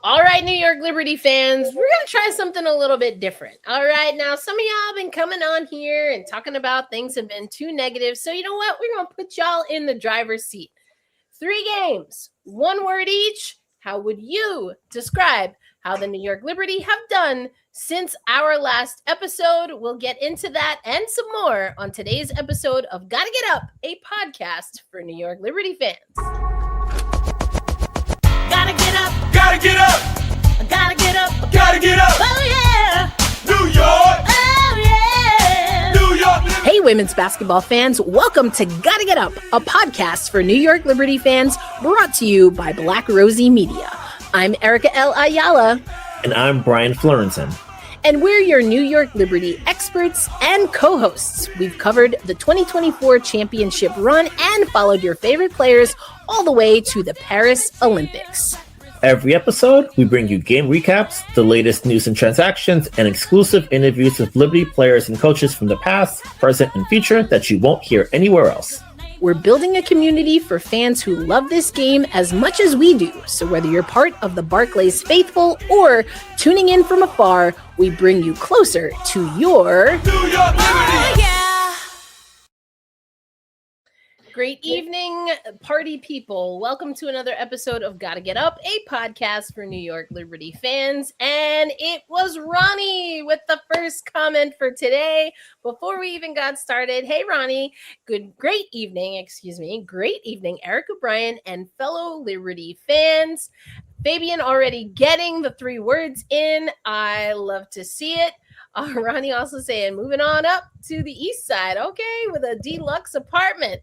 All right, New York Liberty fans, we're going to try something a little bit different. All right, now some of y'all have been coming on here and talking about things have been too negative. So you know what? We're going to put y'all in the driver's seat. 3 games, 1 word each. How would you describe how the New York Liberty have done since our last episode? We'll get into that and some more on today's episode of Gotta Get Up, a podcast for New York Liberty fans. Gotta get up. Gotta get up. I gotta get up. Gotta get up. Oh, yeah. New York. Oh, yeah. New York. Hey, women's basketball fans. Welcome to Gotta Get Up, a podcast for New York Liberty fans brought to you by Black Rosie Media. I'm Erica L. Ayala. And I'm Brian Fleurantin. And we're your New York Liberty experts and co-hosts. We've covered the 2024 championship run and followed your favorite players all the way to the Paris Olympics. Every episode, we bring you game recaps, the latest news and transactions, and exclusive interviews with Liberty players and coaches from the past, present, and future that you won't hear anywhere else. We're building a community for fans who love this game as much as we do. So whether you're part of the Barclays faithful or tuning in from afar, we bring you closer to your New York Liberty. Great evening, party people. Welcome to another episode of Gotta Get Up, a podcast for New York Liberty fans. And it was Ronnie with the first comment for today. Before we even got started, hey, Ronnie, great evening, Erica, Brian, and fellow Liberty fans. Fabian already getting the 3 words in. I love to see it. Ronnie also saying, moving on up to the east side, okay, with a deluxe apartment.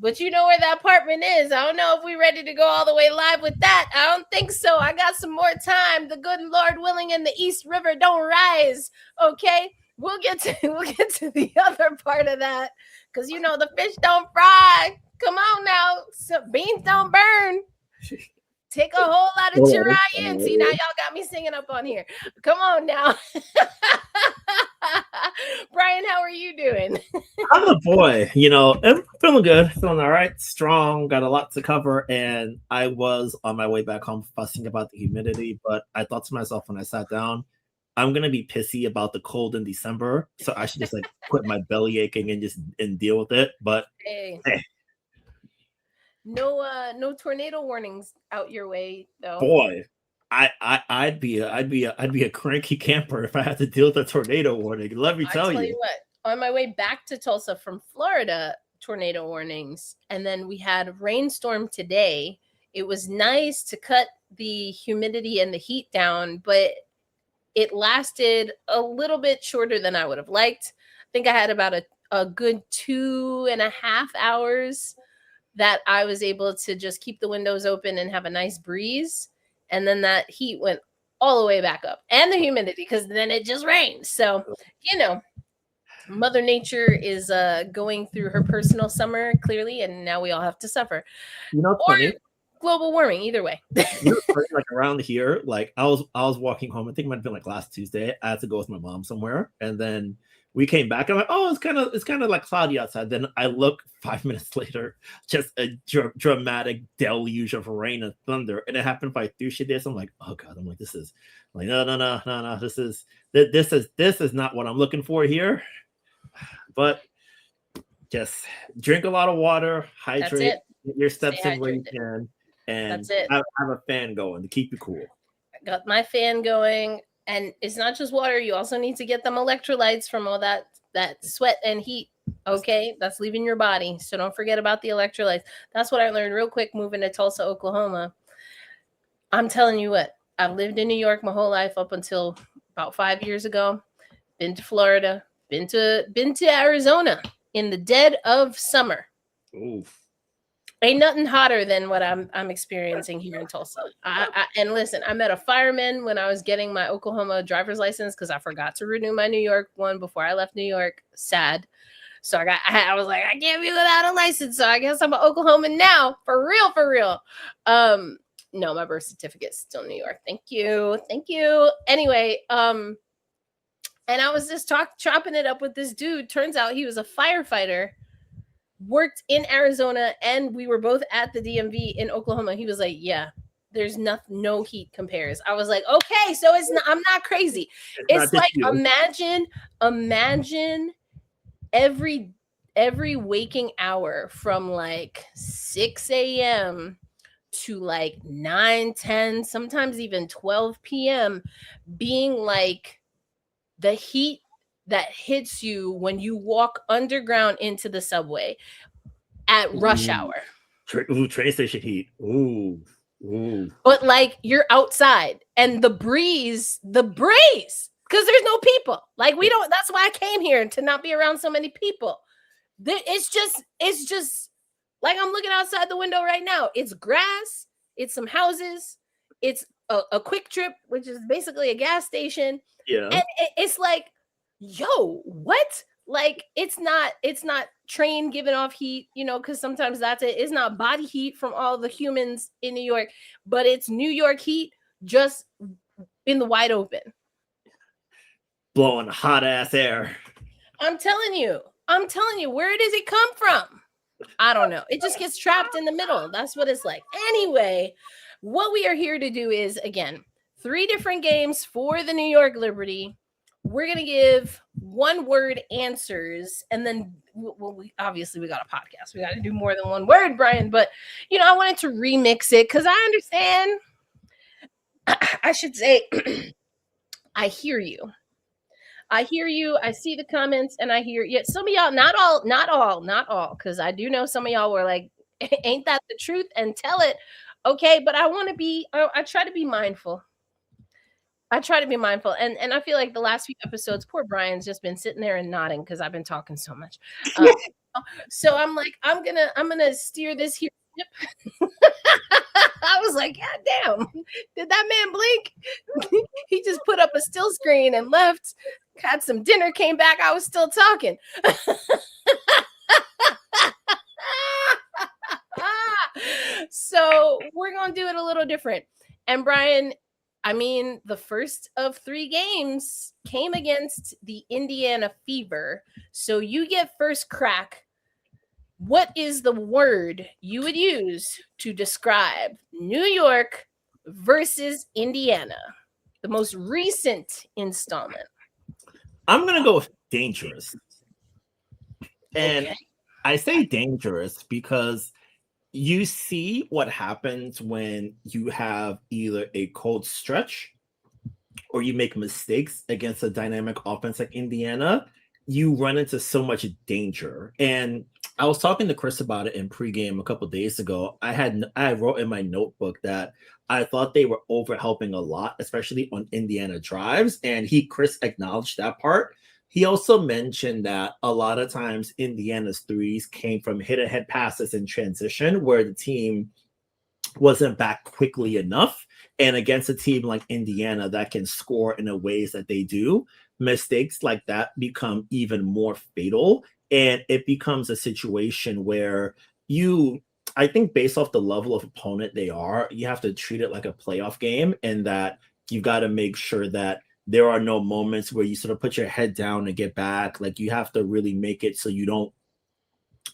But you know where that apartment is. I don't know if we're ready to go all the way live with that. I don't think so. I got some more time. The good Lord willing and the East River don't rise. Okay, we'll get to the other part of that because you know the fish don't fry. Come on now, so beans don't burn. Take a whole lot of Chirayan. See, now y'all got me singing up on here. Come on now. Brian, how are you doing? I'm the boy. I'm feeling good, feeling all right, strong, got a lot to cover, and I was on my way back home fussing about the humidity, but I thought to myself when I sat down, I'm going to be pissy about the cold in December, so I should just quit my belly aching and deal with it, but hey. No tornado warnings out your way though. Boy, I'd be a cranky camper if I had to deal with a tornado warning. Let me tell you what. On my way back to Tulsa from Florida, tornado warnings, and then we had a rainstorm today. It was nice to cut the humidity and the heat down, but it lasted a little bit shorter than I would have liked. I think I had about a good 2.5 hours that I was able to just keep the windows open and have a nice breeze. And then that heat went all the way back up and the humidity because then it just rained. So, Mother Nature is going through her personal summer clearly. And now we all have to suffer. Or funny? Global warming, either way. Around here, I was walking home. I think it might have been last Tuesday. I had to go with my mom somewhere. And then we came back. I'm like, oh, it's kind of cloudy outside. Then I look 5 minutes later, just a dramatic deluge of rain and thunder, and it happened by Tuesday days. I'm like, oh god. I'm like, this is no. This is not what I'm looking for here. But just drink a lot of water, hydrate, get your steps in where you can, and have a fan going to keep you cool. I got my fan going. And it's not just water. You also need to get them electrolytes from all that sweat and heat. Okay, that's leaving your body. So don't forget about the electrolytes. That's what I learned real quick moving to Tulsa, Oklahoma. I'm telling you what, I've lived in New York my whole life up until about 5 years ago. Been to Florida, been to Arizona in the dead of summer. Oof. Ain't nothing hotter than what I'm experiencing here in Tulsa. And listen, I met a fireman when I was getting my Oklahoma driver's license because I forgot to renew my New York one before I left New York. Sad. So I was like, I can't be without a license. So I guess I'm an Oklahoman now. For real. No, my birth certificate's still New York. Thank you. Anyway, and I was just chopping it up with this dude. Turns out he was a firefighter, worked in Arizona, and we were both at the DMV in Oklahoma. He was like, yeah, there's no Heat compares. I was like, okay, so it's not, I'm not crazy. It's like imagine every waking hour from like 6 a.m. to like 9, 10, sometimes even 12 p.m. being like the heat that hits you when you walk underground into the subway at rush hour. Train station heat. Ooh. But like you're outside and the breeze, because there's no people. Like that's why I came here, to not be around so many people. It's just like I'm looking outside the window right now. It's grass, it's some houses, it's a Quick Trip, which is basically a gas station. Yeah. And it's like, yo, what? Like it's not train giving off heat, because sometimes that's it. It's not body heat from all the humans in New York, but it's New York heat just in the wide open. Blowing hot ass air. I'm telling you, where does it come from? I don't know. It just gets trapped in the middle. That's what it's like. Anyway, what we are here to do is, again, 3 different games for the New York Liberty. We're going to give 1-word answers, and then we got a podcast. We got to do more than 1 word, Brian, but I wanted to remix it because I understand. I should say, I hear you. I see the comments, and I hear some of y'all, not all, because I do know some of y'all were like, ain't that the truth? And tell it. Okay, but I try to be mindful. And I feel like the last few episodes, poor Brian's just been sitting there and nodding because I've been talking so much. So I'm like, I'm gonna steer this here. I was like, God damn, did that man blink? He just put up a still screen and left, had some dinner, came back. I was still talking. So we're going to do it a little different. And Brian, the first of 3 games came against the Indiana Fever. So you get first crack. What is the word you would use to describe New York versus Indiana, the most recent installment? I'm going to go with dangerous. And okay. I say dangerous because you see what happens when you have either a cold stretch or you make mistakes against a dynamic offense like Indiana. You run into so much danger. And I was talking to Chris about it in pregame a couple of days ago. I wrote in my notebook that I thought they were over helping a lot, especially on Indiana drives. And Chris acknowledged that part. He also mentioned that a lot of times Indiana's threes came from hit-ahead passes in transition where the team wasn't back quickly enough. And against a team like Indiana that can score in the ways that they do, mistakes like that become even more fatal. And it becomes a situation where I think based off the level of opponent they are, you have to treat it like a playoff game, and that you've got to make sure that there are no moments where you sort of put your head down and get back. Like you have to really make it so you don't,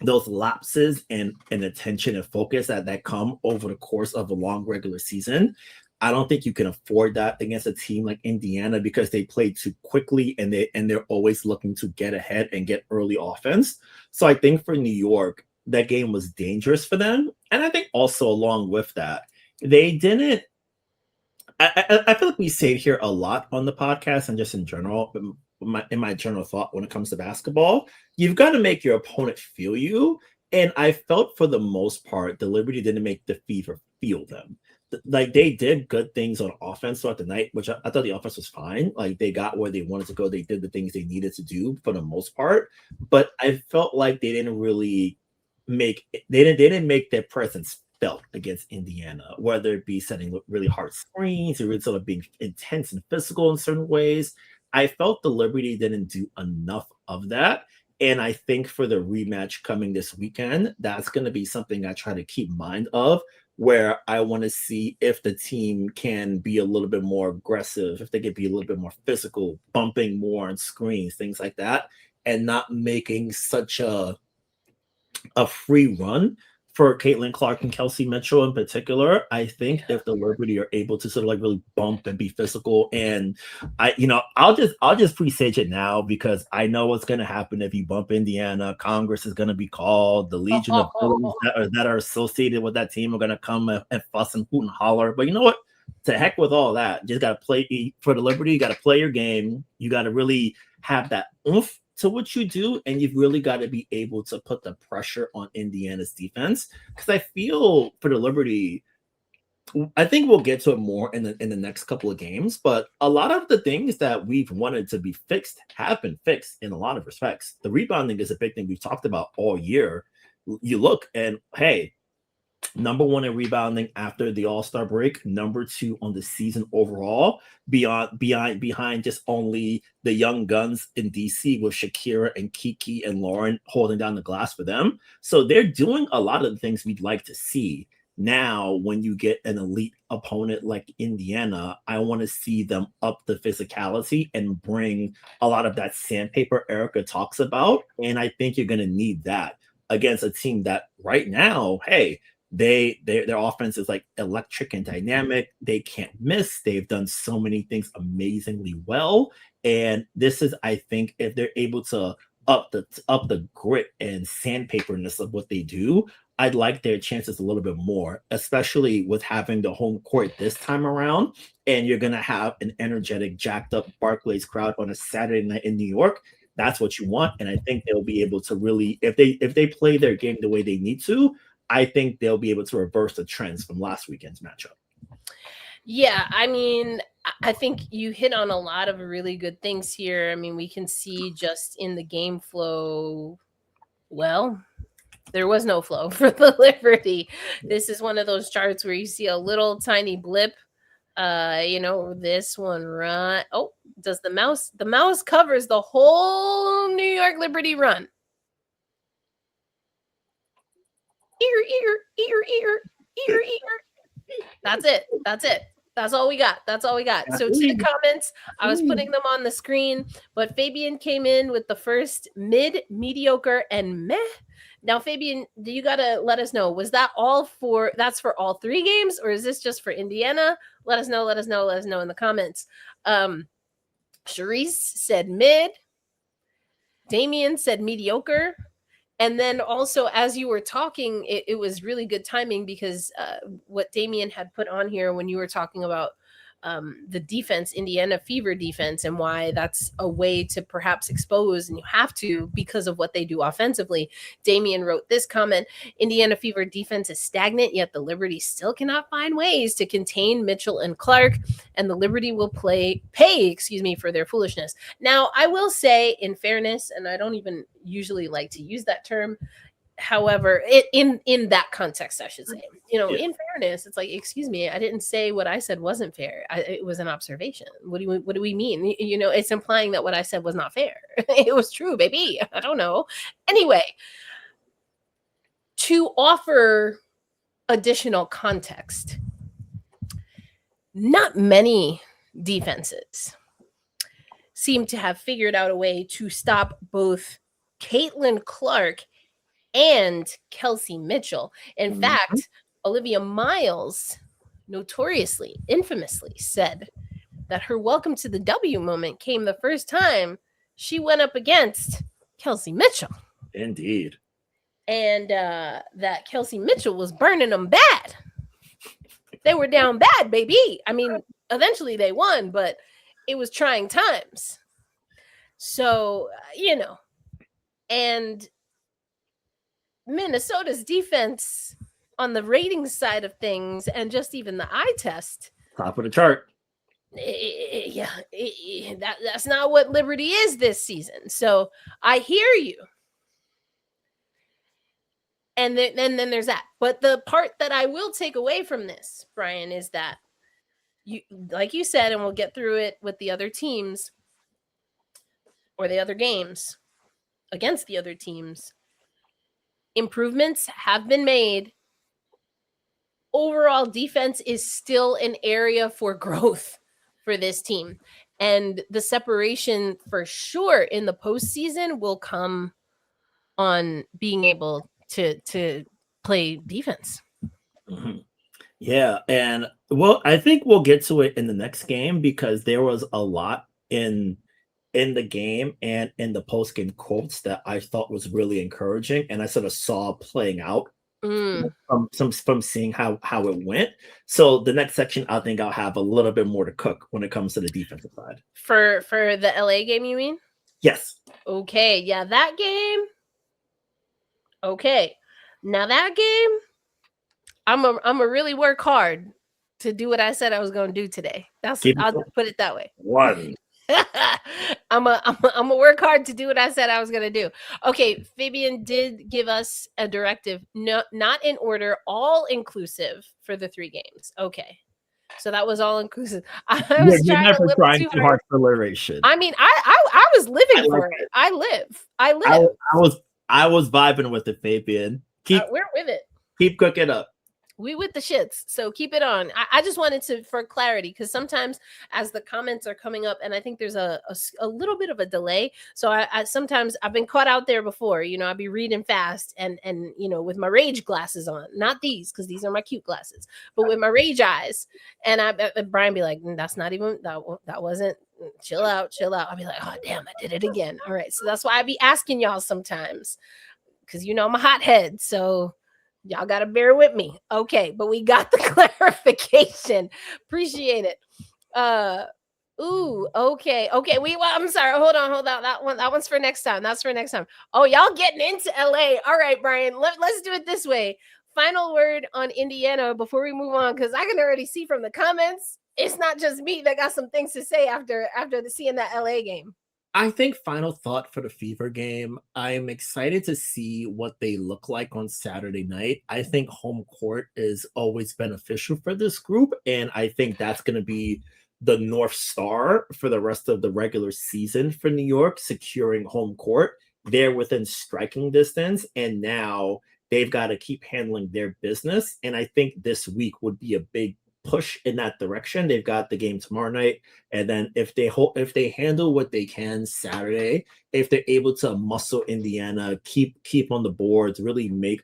those lapses and attention and focus that come over the course of a long regular season. I don't think you can afford that against a team like Indiana because they play too quickly and they're always looking to get ahead and get early offense. So I think for New York, that game was dangerous for them. And I think also along with that, they didn't, I feel like we say it here a lot on the podcast and just in general, in my general thought when it comes to basketball, you've got to make your opponent feel you. And I felt for the most part, the Liberty didn't make the Fever feel them. Like they did good things on offense throughout the night, which I thought the offense was fine. Like they got where they wanted to go. They did the things they needed to do for the most part. But I felt like they didn't really make their presence felt against Indiana, whether it be setting really hard screens or really sort of being intense and physical in certain ways. I felt the Liberty didn't do enough of that. And I think for the rematch coming this weekend, that's going to be something I try to keep mind of, where I want to see if the team can be a little bit more aggressive, if they can be a little bit more physical, bumping more on screens, things like that, and not making such a free run for Caitlin Clark and Kelsey Mitchell in particular, I think if the Liberty are able to sort of like really bump and be physical, and I'll just presage it now because I know what's going to happen if you bump Indiana. Congress is going to be called. The legion of villains that are associated with that team are going to come and fuss and hoot and holler. But you know what? To heck with all that. You just got to play for the Liberty. You got to play your game. You got to really have that oomph to what you do, and you've really got to be able to put the pressure on Indiana's defense. Because I feel for the Liberty, I think we'll get to it more in the next couple of games, but a lot of the things that we've wanted to be fixed have been fixed in a lot of respects. The rebounding is a big thing we've talked about all year. You look and hey, number one in rebounding after the All-Star break, number two on the season overall, behind just only the young guns in DC with Shakira and Kiki and Lauren holding down the glass for them. So they're doing a lot of the things we'd like to see. Now, when you get an elite opponent like Indiana, I want to see them up the physicality and bring a lot of that sandpaper Erica talks about. And I think you're going to need that against a team that right now, hey, their offense is like electric and dynamic. They can't miss. They've done so many things amazingly well. And this is, I think, if they're able to up the grit and sandpaperness of what they do, I'd like their chances a little bit more, especially with having the home court this time around. And you're going to have an energetic, jacked up Barclays crowd on a Saturday night in New York. That's what you want. And I think they'll be able to really, if they play their game the way they need to, I think they'll be able to reverse the trends from last weekend's matchup. Yeah, I mean, I think you hit on a lot of really good things here. I mean, we can see just in the game flow, well, there was no flow for the Liberty. This is one of those charts where you see a little tiny blip. This one run. Oh, does the mouse covers the whole New York Liberty run. Ear. That's it. That's all we got. So to the comments, I was putting them on the screen, but Fabian came in with the first mid, mediocre, and meh. Now, Fabian, you got to let us know, was that that's for all three games, or is this just for Indiana? Let us know in the comments. Charisse said mid. Damien said mediocre. And then also, as you were talking, it was really good timing because what Damien had put on here when you were talking about the defense, Indiana Fever defense, and why that's a way to perhaps expose, and you have to because of what they do offensively. Damien wrote this comment: Indiana Fever defense is stagnant, yet the Liberty still cannot find ways to contain Mitchell and Clark, and the Liberty will pay for their foolishness. Now, I will say, in fairness, and I don't even usually like to use that term, however, in that context, I should say, in fairness, it's like, excuse me, I didn't say what I said wasn't fair. It was an observation. What do we mean? It's implying that what I said was not fair. It was true, baby. I don't know. Anyway, to offer additional context, not many defenses seem to have figured out a way to stop both Caitlin Clark and Kelsey Mitchell. In fact, Olivia Miles notoriously, infamously said that her welcome to the W moment came the first time she went up against Kelsey Mitchell. Indeed. And that Kelsey Mitchell was burning them bad. They were down bad, baby. I mean, eventually they won, but it was trying times. So, and Minnesota's defense on the rating side of things and just even the eye test, top of the chart. That's not what Liberty is this season. So I hear you. And then there's that. But the part that I will take away from this, Brian, is that you, like you said, and we'll get through it with the other teams or the other games against the other teams, improvements have been made. Overall defense is still an area for growth for this team. And the separation for sure in the postseason will come on being able to play defense. Mm-hmm. Yeah, and well, I think we'll get to it in the next game because there was a lot in the game and in the post game quotes that I thought was really encouraging, and I sort of saw playing out from seeing how it went. So the next section, I think I'll have a little bit more to cook when it comes to the defensive side. For the LA game, you mean? Yes. Okay, yeah, that game. Okay, now that game, I'm a really work hard to do what I said I was going to do today. I'll put it that way. One. I'm a work hard to do what I said I was going to do. Okay, Fabian did give us a directive, not in order, all inclusive for the 3 games. Okay. So that was all inclusive. I was trying too hard for alliteration. I mean, I was living for it. I live. I was vibing with it, Fabian. We're with it. Keep cooking up. We with the shits, so keep it on. I just wanted to, for clarity, because sometimes as the comments are coming up, and I think there's a little bit of a delay. So I sometimes I've been caught out there before. You know, I'll be reading fast and you know, with my rage glasses on, not these because these are my cute glasses, but with my rage eyes. And Brian be like, that's not even that wasn't. Chill out. I'll be like, oh damn, I did it again. All right, so that's why I be asking y'all sometimes, because you know I'm a hothead, so. Y'all got to bear with me. Okay, but we got the clarification. Appreciate it. Okay. I'm sorry. Hold on. That one's for next time. That's for next time. Oh, y'all getting into LA. All right, Brian. Let's do it this way. Final word on Indiana before we move on, because I can already see from the comments, it's not just me that got some things to say after seeing that LA game. I think final thought for the Fever game, I'm excited to see what they look like on Saturday night. I think home court is always beneficial for this group, and I think that's going to be the North Star for the rest of the regular season for New York, securing home court. They're within striking distance, and now they've got to keep handling their business, and I think this week would be a big push in that direction. They've got the game tomorrow night, and then if they handle what they can Saturday, if they're able to muscle Indiana, keep on the boards, really make,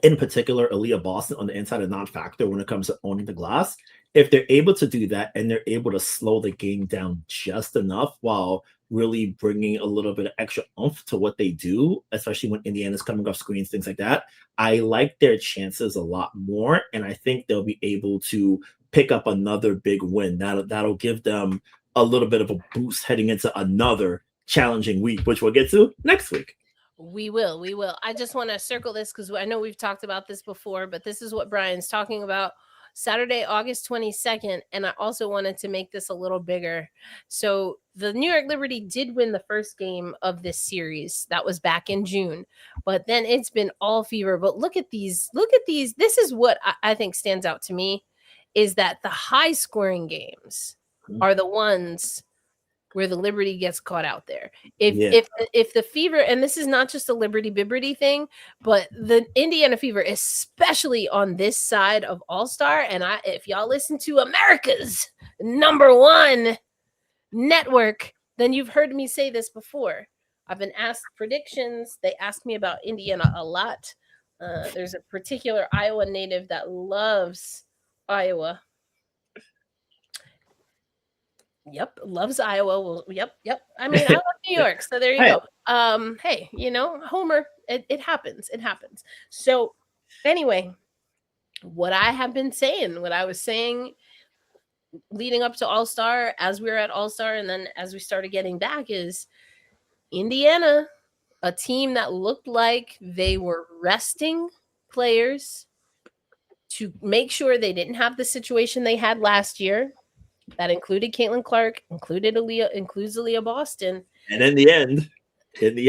in particular, Aaliyah Boston on the inside a non-factor when it comes to owning the glass. If they're able to do that and they're able to slow the game down just enough while really bringing a little bit of extra oomph to what they do, especially when Indiana's coming off screens, things like that, I like their chances a lot more. And I think they'll be able to pick up another big win. That'll give them a little bit of a boost heading into another challenging week, which we'll get to next week. We will. I just want to circle this because I know we've talked about this before, but this is what Brian's talking about. Saturday, August 22nd, and I also wanted to make this a little bigger. So the New York Liberty did win the first game of this series. That was back in June, but then it's been all Fever. But look at these. This is what I think stands out to me, is that the high scoring games are the ones where the Liberty gets caught out there. If the Fever, and this is not just a Liberty Bibberty thing, but the Indiana Fever, especially on this side of All-Star, and if y'all listen to America's #1 network, then you've heard me say this before. I've been asked predictions. They ask me about Indiana a lot. There's a particular Iowa native that loves Iowa. Yep, loves Iowa. Well, yep. I mean, I love New York, so there you go. Hey, you know, Homer, it happens. It happens. So anyway, what I have been saying, what I was saying leading up to All-Star, as we were at All-Star, and then as we started getting back, is Indiana, a team that looked like they were resting players to make sure they didn't have the situation they had last year. That included Caitlin Clark, includes Aaliyah Boston. And in the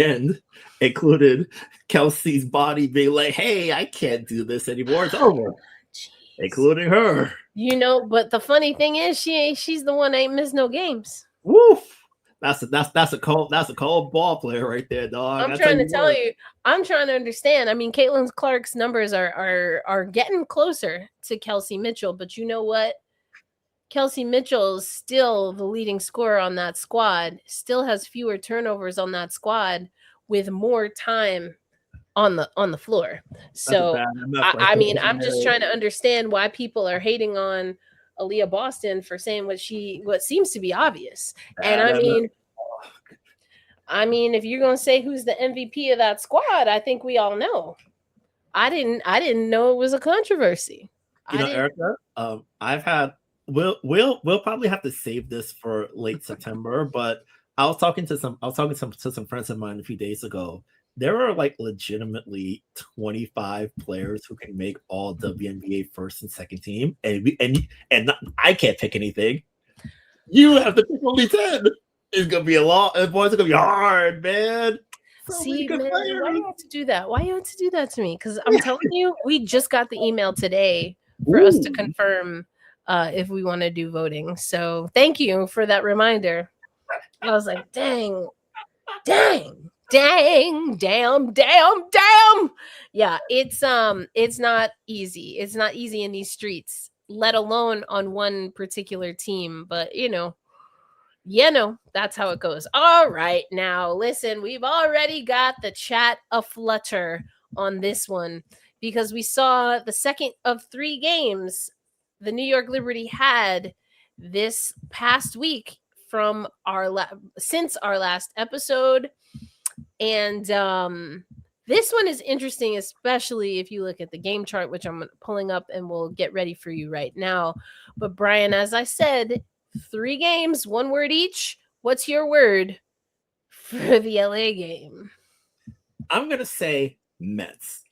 end, included Kelsey's body being like, hey, I can't do this anymore. It's over. Jeez. Including her. You know, but the funny thing is she's the one that ain't missed no games. Woof. That's a cold ball player right there, dog. I'm trying to tell you. I'm trying to understand. I mean, Caitlin Clark's numbers are getting closer to Kelsey Mitchell, but you know what? Kelsey Mitchell is still the leading scorer on that squad, still has fewer turnovers on that squad with more time on the floor. That's a So bad MF right I mean, I'm just there. trying to understand why people are hating on Aaliyah Boston for saying what seems to be obvious. And Bad MF. I mean, if you're gonna say who's the MVP of that squad, I think we all know. I didn't know it was a controversy. You know, Erica, I've had we'll probably have to save this for late September, but I was talking to some friends of mine a few days ago. There are like legitimately 25 players who can make all WNBA first and second team, I can't pick anything. You have to pick only 10. It's gonna be a lot. Boys, it's gonna be hard, man. See, man, why do you have to do that? Why do you have to do that to me? Because I'm telling you, we just got the email today for us to confirm if we want to do voting. So thank you for that reminder. I was like, dang. Yeah, it's not easy. It's not easy in these streets, let alone on one particular team. But that's how it goes. All right, now listen, we've already got the chat aflutter on this one because we saw the second of 3 games the New York Liberty had this past week from since our last episode. And this one is interesting, especially if you look at the game chart, which I'm pulling up and we'll get ready for you right now. But Brian, as I said, 3 games, 1 word each. What's your word for the LA game? I'm gonna say Mets,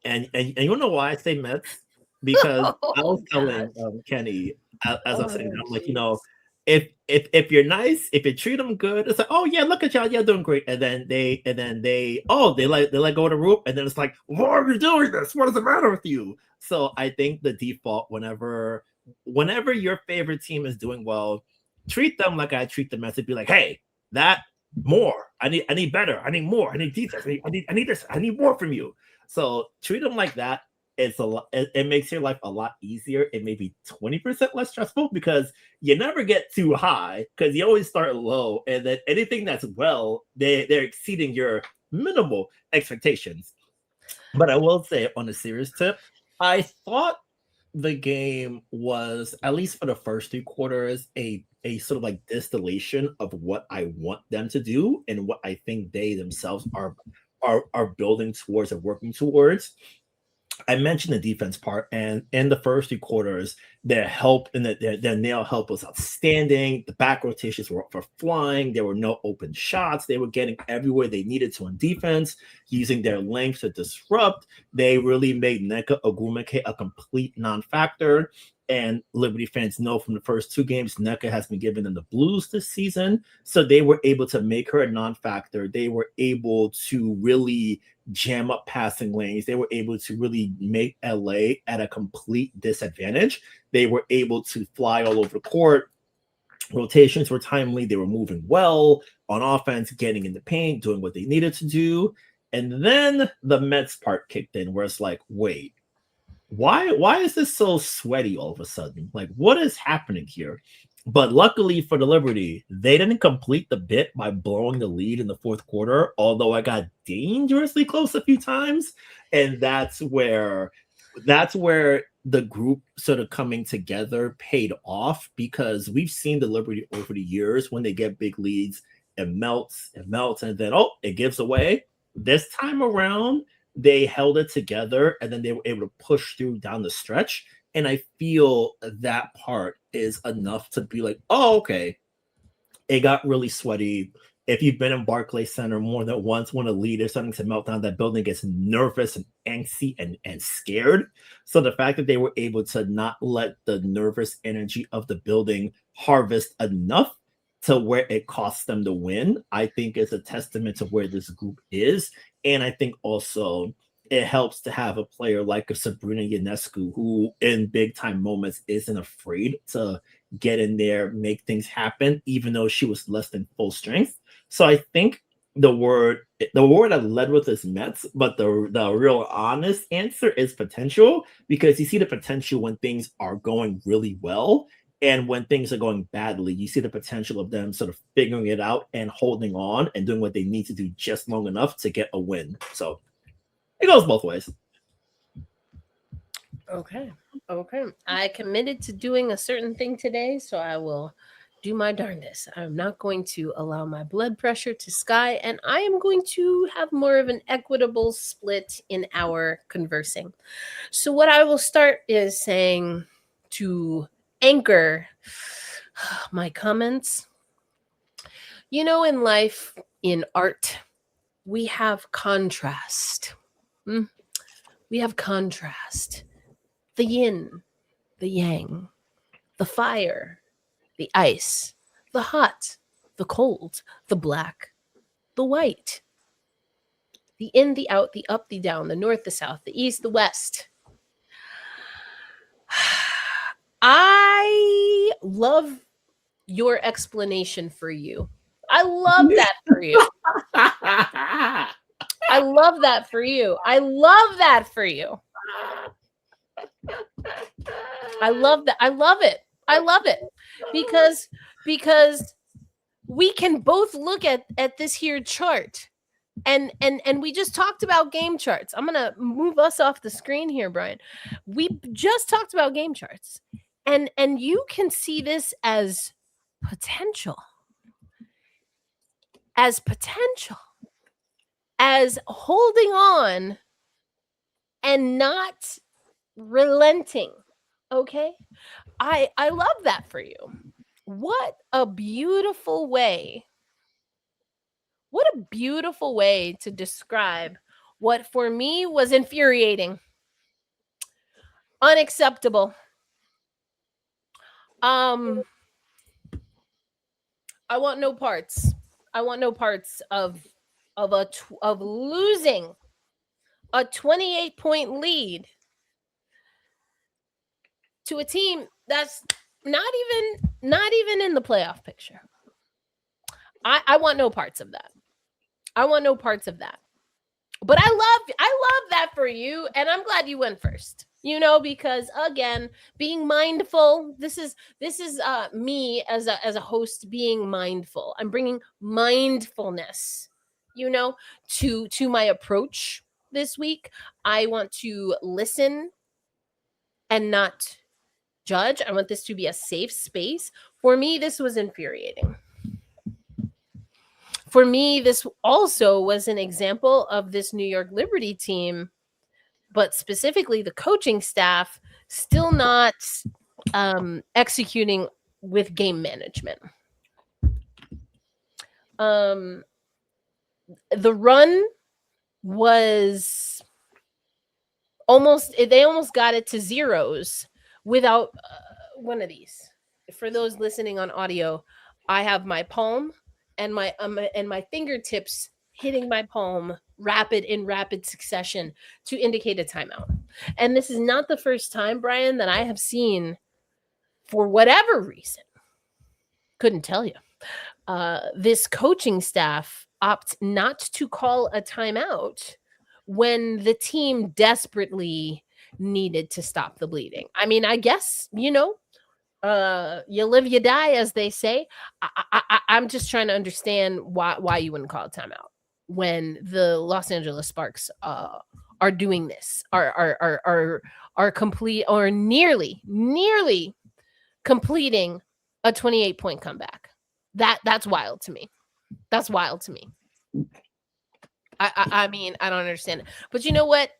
and you know why I say Mets? Because I was telling Kenny as I'm saying, I'm like, if you're nice, if you treat them good, it's like, oh yeah, look at y'all, you're doing great, and then they let go of the roof, and then it's like, why are you doing this? What is the matter with you? So I think the default, whenever your favorite team is doing well, treat them like I treat the Mets. Be like, hey, that more. I need better. I need more. I need defense. I need this. I need more from you. So treat them like that. It's a lot. It makes your life a lot easier. It may be 20% less stressful because you never get too high because you always start low, and then anything that's they're exceeding your minimal expectations. But I will say, on a serious tip, I thought the game was, at least for the first 3 quarters, a sort of like distillation of what I want them to do and what I think they themselves are building towards and working towards. I mentioned the defense part, and in the first 3 quarters, their help and their nail help was outstanding. The back rotations were flying. There were no open shots. They were getting everywhere they needed to on defense, using their length to disrupt. They really made Nneka Ogwumike a complete non-factor. And Liberty fans know from the first 2 games, Nneka has been giving them the blues this season. So they were able to make her a non-factor. They were able to really jam up passing lanes. They were able to really make LA at a complete disadvantage. They were able to fly all over the court. Rotations were timely. They were moving well on offense, getting in the paint, doing what they needed to do. And then the Mets part kicked in where it's like, wait, why is this so sweaty all of a sudden? Like, what is happening here? But luckily for the Liberty, they didn't complete the bit by blowing the lead in the 4th quarter, although I got dangerously close a few times. And that's where the group sort of coming together paid off, because we've seen the Liberty over the years, when they get big leads, it melts, and then, it gives away. This time around, they held it together, and then they were able to push through down the stretch. And I feel that part is enough to be like, oh, okay, it got really sweaty. If you've been in Barclays Center more than once, when a lead is starting to melt down, that building gets nervous and angsty and scared. So the fact that they were able to not let the nervous energy of the building harvest enough to where it costs them to win, I think is a testament to where this group is. And I think also it helps to have a player like a Sabrina Ionescu, who in big time moments isn't afraid to get in there, make things happen, even though she was less than full strength. So I think the word I led with is Mets, but the real honest answer is potential, because you see the potential when things are going really well. And when things are going badly, you see the potential of them sort of figuring it out and holding on and doing what they need to do just long enough to get a win. So It goes both ways. Okay. I committed to doing a certain thing today, so I will do my darndest. I'm not going to allow my blood pressure to sky, and I am going to have more of an equitable split in our conversing. So, what I will start is saying to anchor my comments. In life, in art, we have contrast. We have contrast. The yin, the yang, the fire, the ice, the hot, the cold, the black, the white, the in, the out, the up, the down, the north, the south, the east, the west. I love your explanation for you. I love that for you. I love that for you. I love that for you. I love that. I love it. I love it because we can both look at this here chart and we just talked about game charts. I'm going to move us off the screen here, Brian. We just talked about game charts and you can see this as potential, as holding on and not relenting. Okay. I love that for you. What a beautiful way. What a beautiful way to describe what for me was infuriating. Unacceptable. I want no parts. I want no parts of losing a 28-point lead to a team that's not even in the playoff picture. I want no parts of that. I want no parts of that. But I love that for you, and I'm glad you went first. Because again, being mindful. This is me as a host being mindful. I'm bringing mindfulness, to my approach this week. I want to listen and not judge. I want this to be a safe space. For me, this was infuriating. For me, this also was an example of this New York Liberty team, but specifically the coaching staff still not executing with game management. The run was they almost got it to zeros without one of these. For those listening on audio, I have my palm and my fingertips hitting my palm in rapid succession to indicate a timeout. And this is not the first time, Brian, that I have seen, for whatever reason, couldn't tell you, this coaching staff opt not to call a timeout when the team desperately needed to stop the bleeding. I mean, I guess, you live, you die, as they say. I'm just trying to understand why you wouldn't call a timeout when the Los Angeles Sparks are doing this, are complete or nearly completing a 28-point comeback. That's wild to me. That's wild to me. I mean, I don't understand it. But you know what?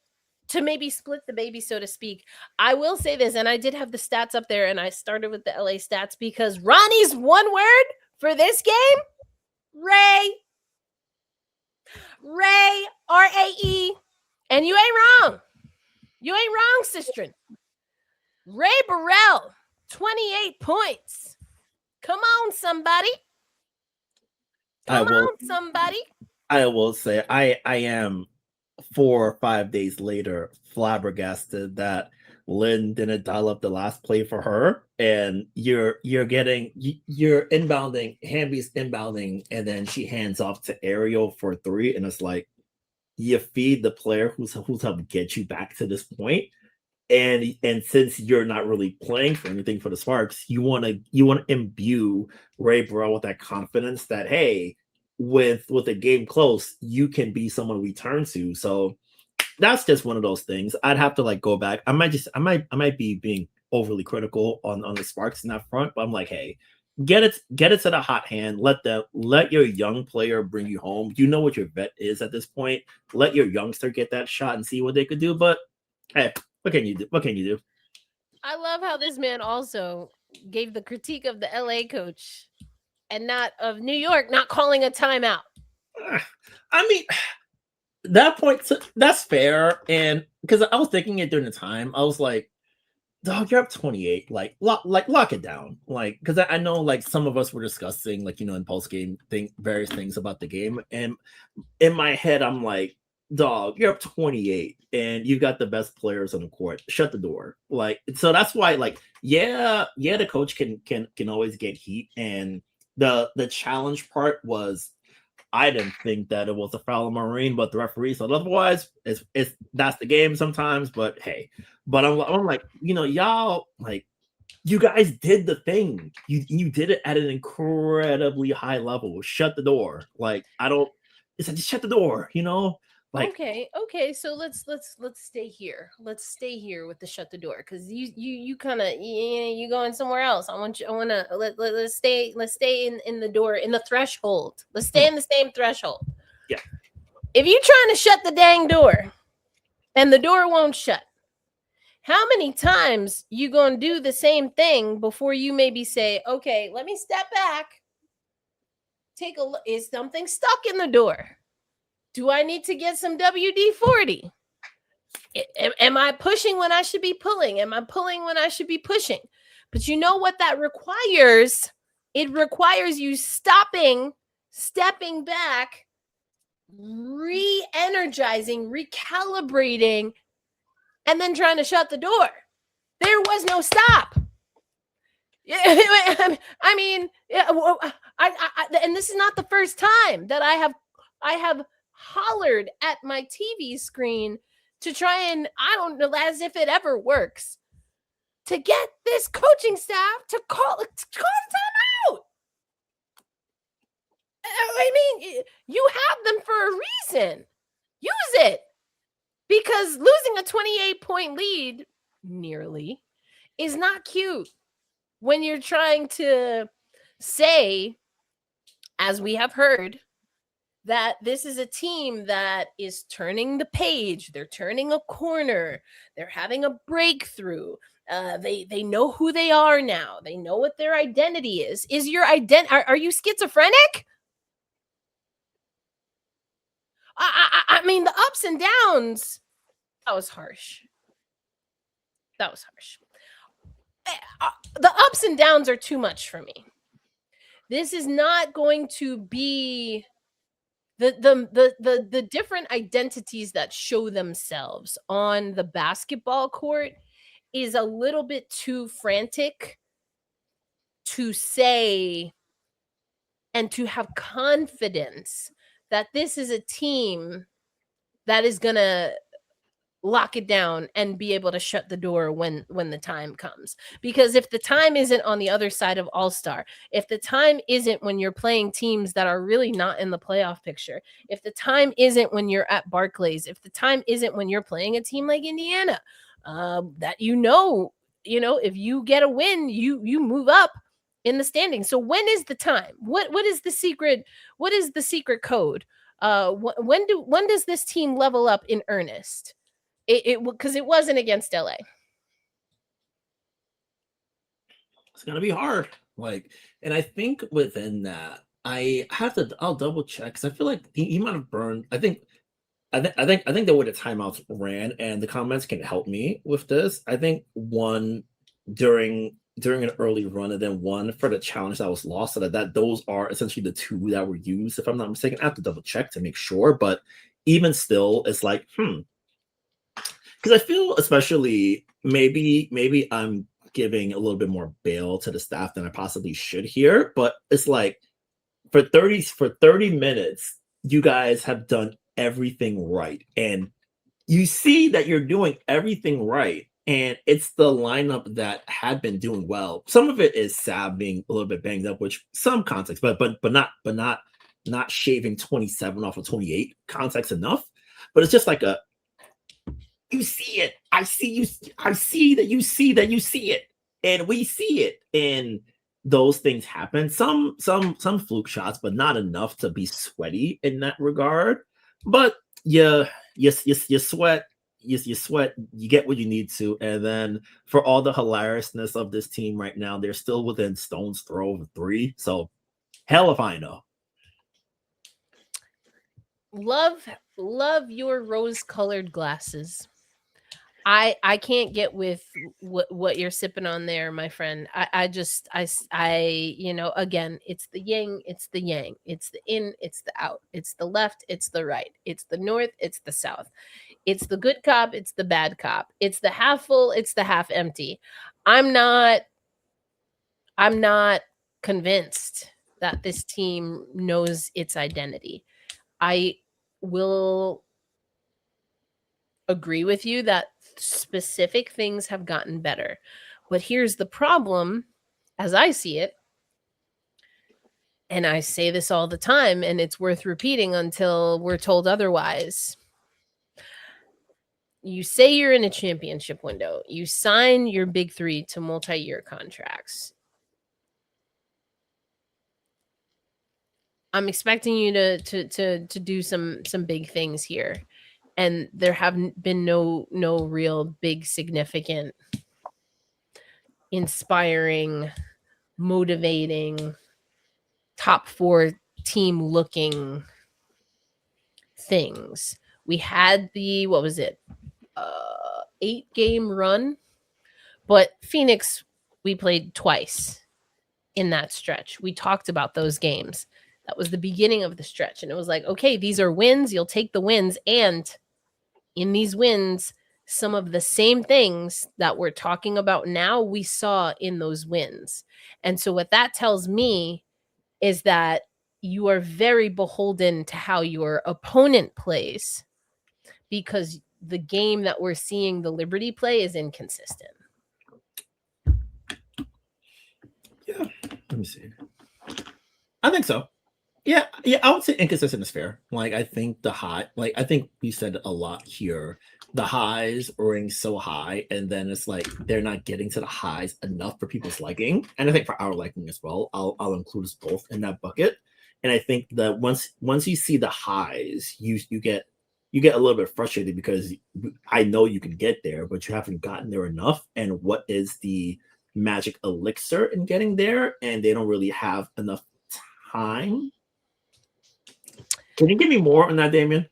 To maybe split the baby, so to speak, I will say this, and I did have the stats up there, and I started with the LA stats because Ronnie's one word for this game, Ray, R-A-E, and you ain't wrong. You ain't wrong, sister. Ray Burrell, 28 points. Come on, somebody. Somebody. I will say I am 4 or 5 days later flabbergasted that Lynn didn't dial up the last play for her, and you're inbounding, Hamby's inbounding, and then she hands off to Ariel for 3, and it's like you feed the player who's helped get you back to this point, and since you're not really playing for anything for the Sparks, you want to imbue Ray Burrell with that confidence that, hey, with the game close, you can be someone we turn to. So that's just one of those things. I'd have to like go back. I might be being overly critical on the Sparks in that front, but I'm like, hey, get it to the hot hand. Let your young player bring you home. You know what your vet is at this point. Let your youngster get that shot and see what they could do. But hey, what can you do? What can you do? I love how this man also gave the critique of the LA coach and not of New York not calling a timeout. I mean, that point, that's fair. And because I was thinking it during the time, I was like, dog, you're up 28. Like lock it down. Like, because I know like some of us were discussing, like, in post game various things about the game. And in my head, I'm like, dog, you're up 28 and you've got the best players on the court. Shut the door. Like, so that's why, like, yeah, the coach can always get heat. And the challenge part was, I didn't think that it was a foul on Marine, but the referee said otherwise. It's that's the game sometimes. But hey, but I'm like, y'all, like, you guys did the thing. You did it at an incredibly high level. Shut the door. Like, it's like, just shut the door. Like, okay. So let's stay here. Let's stay here with the shut the door, because you kind of you going somewhere else. Let's stay in the door, in the threshold. Let's stay in the same threshold. Yeah. If you trying to shut the dang door and the door won't shut, how many times you gonna do the same thing before you maybe say, okay, let me step back, take a look. Is something stuck in the door? Do I need to get some WD-40? Am I pushing when I should be pulling? Am I pulling when I should be pushing? But you know what that requires? It requires you stopping, stepping back, re-energizing, recalibrating, and then trying to shut the door. There was no stop. I mean, and this is not the first time that I have hollered at my TV screen to try and, I don't know, as if it ever works, to get this coaching staff to call a timeout. I mean, you have them for a reason. Use it. Because losing a 28-point lead, nearly, is not cute when you're trying to say, as we have heard, that this is a team that is turning the page. They're turning a corner. They're having a breakthrough. They know who they are now. They know what their identity is. Is your are you schizophrenic? I mean, the ups and downs. That was harsh. The ups and downs are too much for me. This is not going to be the different identities that show themselves on the basketball court is a little bit too frantic to say and to have confidence that this is a team that is going to lock it down and be able to shut the door when the time comes. Because if the time isn't on the other side of All-Star, if the time isn't when you're playing teams that are really not in the playoff picture, if the time isn't when you're at Barclays, if the time isn't when you're playing a team like Indiana, that if you get a win, you move up in the standings. So when is the time? What is the secret? What is the secret code? When does this team level up in earnest? Because it wasn't against LA. It's gonna be hard. Like, and I think within that, I'll double check, because I feel like he might have burned. I think the way the timeouts ran, and the comments can help me with this. I think one during an early run, and then one for the challenge that was lost. So that those are essentially the two that were used, if I'm not mistaken. I have to double check to make sure, but even still, it's like, because I feel, especially, maybe I'm giving a little bit more bail to the staff than I possibly should here, but it's like for 30 minutes, you guys have done everything right, and you see that you're doing everything right, and it's the lineup that had been doing well. Some of it is Sab being a little bit banged up, which some context, but not shaving 27 off of 28 context enough. But it's just like You see it. I see you. I see that you see that you see it, and we see it. And those things happen. Some fluke shots, but not enough to be sweaty in that regard. But you sweat. You sweat. You get what you need to, and then for all the hilariousness of this team right now, they're still within stone's throw of 3. So hell if I know. Love your rose-colored glasses. I can't get with what you're sipping on there, my friend. Again, it's the yin, it's the yang, it's the in, it's the out, it's the left, it's the right, it's the north, it's the south, it's the good cop, it's the bad cop, it's the half full, it's the half empty. I'm not convinced that this team knows its identity. I will agree with you that specific things have gotten better. But here's the problem, as I see it, and I say this all the time, and it's worth repeating until we're told otherwise. You say you're in a championship window. You sign your big 3 to multi-year contracts. I'm expecting you to do some big things here. And there haven't been no real big, significant, inspiring, motivating, top 4 team looking things. We had the, 8-game run, but Phoenix, we played twice in that stretch. We talked about those games. That was the beginning of the stretch. And it was like, okay, these are wins. You'll take the wins. And in these wins, some of the same things that we're talking about now, we saw in those wins. And so what that tells me is that you are very beholden to how your opponent plays, because the game that we're seeing the Liberty play is inconsistent. Yeah, let me see. I think so. Yeah, I would say inconsistent is fair. Like, I think I think we said a lot here. The highs are so high, and then it's like they're not getting to the highs enough for people's liking, and I think for our liking as well. I'll include us both in that bucket. And I think that once you see the highs, you get a little bit frustrated because I know you can get there, but you haven't gotten there enough. And what is the magic elixir in getting there? And they don't really have enough time. Can you give me more on that, Damien?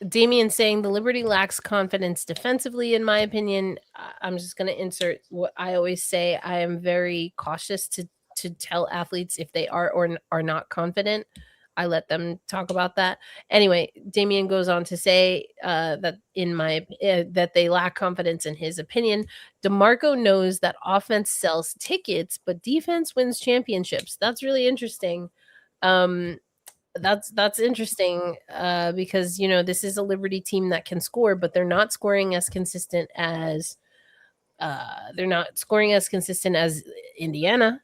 Damien saying the Liberty lacks confidence defensively, in my opinion. I'm just going to insert what I always say. I am very cautious to tell athletes if they are or are not confident. I let them talk about that. Anyway, Damien goes on to say that that they lack confidence in his opinion. DeMarco knows that offense sells tickets, but defense wins championships. That's really interesting. That's interesting because this is a Liberty team that can score, but they're not scoring as consistent as Indiana.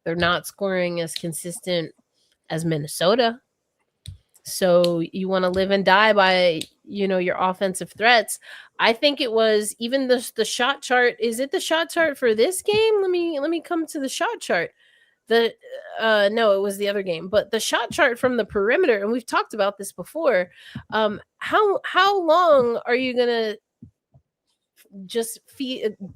They're not scoring as consistent as Minnesota. So you want to live and die by your offensive threats. I think it was even the shot chart. Is it the shot chart for this game? Let me come to the shot chart. No, it was the other game, but the shot chart from the perimeter, and we've talked about this before. How long are you gonna just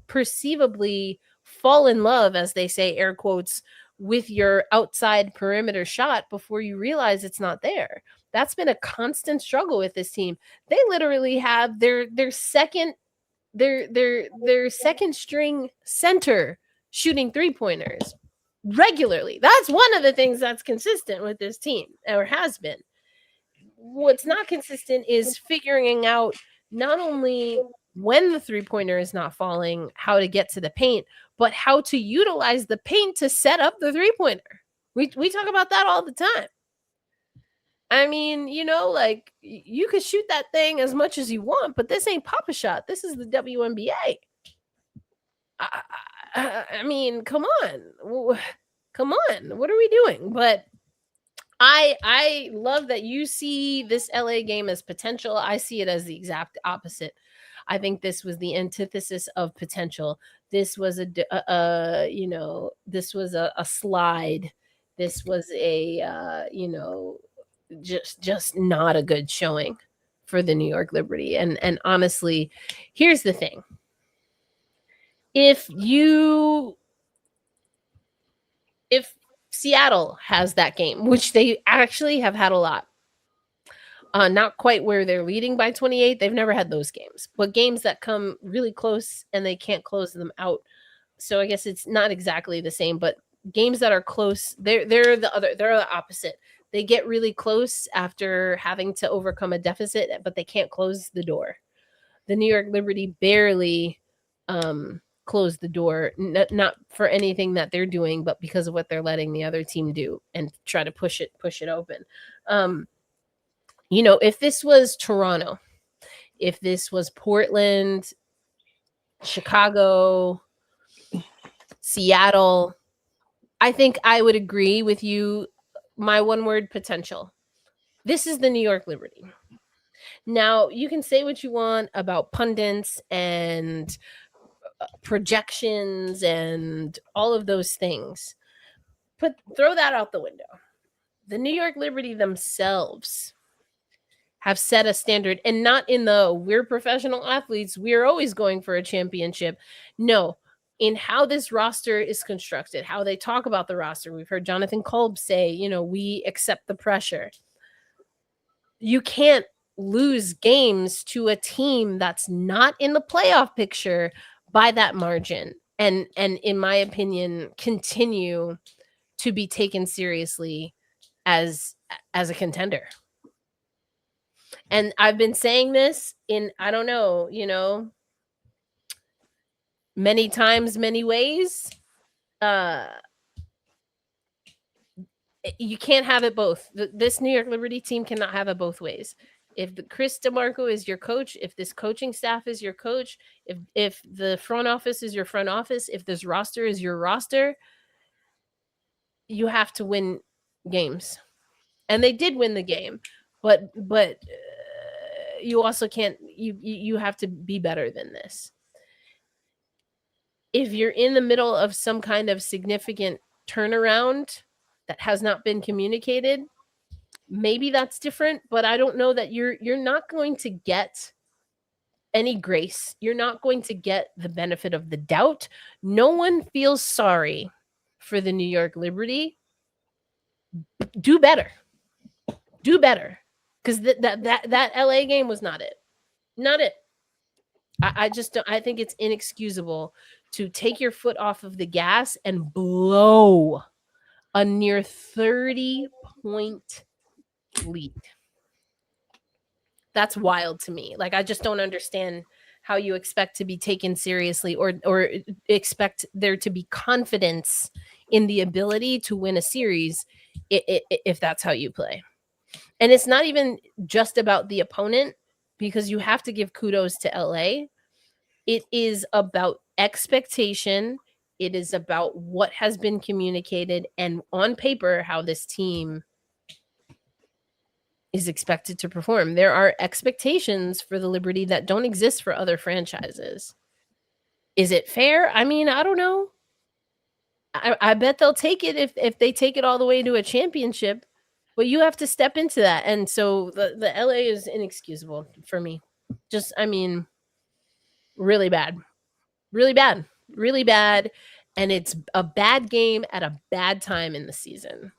perceivably fall in love, as they say, air quotes, with your outside perimeter shot before you realize it's not there? That's been a constant struggle with this team. They literally have their second string center shooting 3-pointers regularly. That's one of the things that's consistent with this team, or has been. What's not consistent is figuring out not only when the 3-pointer is not falling, how to get to the paint, but how to utilize the paint to set up the 3-pointer. We talk about that all the time. I mean, you could shoot that thing as much as you want, but this ain't Pop-A-Shot. This is the WNBA. I mean, come on. What are we doing? But I love that you see this LA game as potential. I see it as the exact opposite. I think this was the antithesis of potential. This was this was a slide. This was a just not a good showing for the New York Liberty. And honestly, here's the thing. If Seattle has that game, which they actually have had a lot, not quite where they're leading by 28. They've never had those games, but games that come really close and they can't close them out. So I guess it's not exactly the same, but games that are close, they're the opposite. They get really close after having to overcome a deficit, but they can't close the door. The New York Liberty barely close the door, not for anything that they're doing, but because of what they're letting the other team do and try to push it open. If this was Toronto, if this was Portland, Chicago, Seattle, I think I would agree with you. My one word, potential. This is the New York Liberty. Now, you can say what you want about pundits and projections and all of those things, but throw that out the window. The New York Liberty themselves have set a standard, and not in the we're professional athletes, we're always going for a championship. No, in how this roster is constructed, how they talk about the roster. We've heard Jonathan Kolb say, we accept the pressure. You can't lose games to a team that's not in the playoff picture by that margin. And in my opinion, continue to be taken seriously as a contender. And I've been saying this in, I don't know, many times, many ways. You can't have it both. This New York Liberty team cannot have it both ways. If Chris DeMarco is your coach, if this coaching staff is your coach, if the front office is your front office, if this roster is your roster, you have to win games. And they did win the game, but you also can't, you have to be better than this. If you're in the middle of some kind of significant turnaround that has not been communicated, maybe that's different, but I don't know that you're not going to get any grace. You're not going to get the benefit of the doubt. No one feels sorry for the New York Liberty. Do better. Do better. Because that LA game was not it. Not it. I just don't. I think it's inexcusable to take your foot off of the gas and blow a near 30-point lead. That's wild to me. Like, I just don't understand how you expect to be taken seriously or expect there to be confidence in the ability to win a series if that's how you play. And it's not even just about the opponent, because you have to give kudos to LA. It is about expectation. It is about what has been communicated and on paper how this team is expected to perform. There are expectations for the Liberty that don't exist for other franchises. Is it fair? I mean, I don't know. I bet they'll take it if they take it all the way to a championship. But you have to step into that. And so the LA is inexcusable for me. Just, I mean, really bad. Really bad. Really bad. And it's a bad game at a bad time in the season.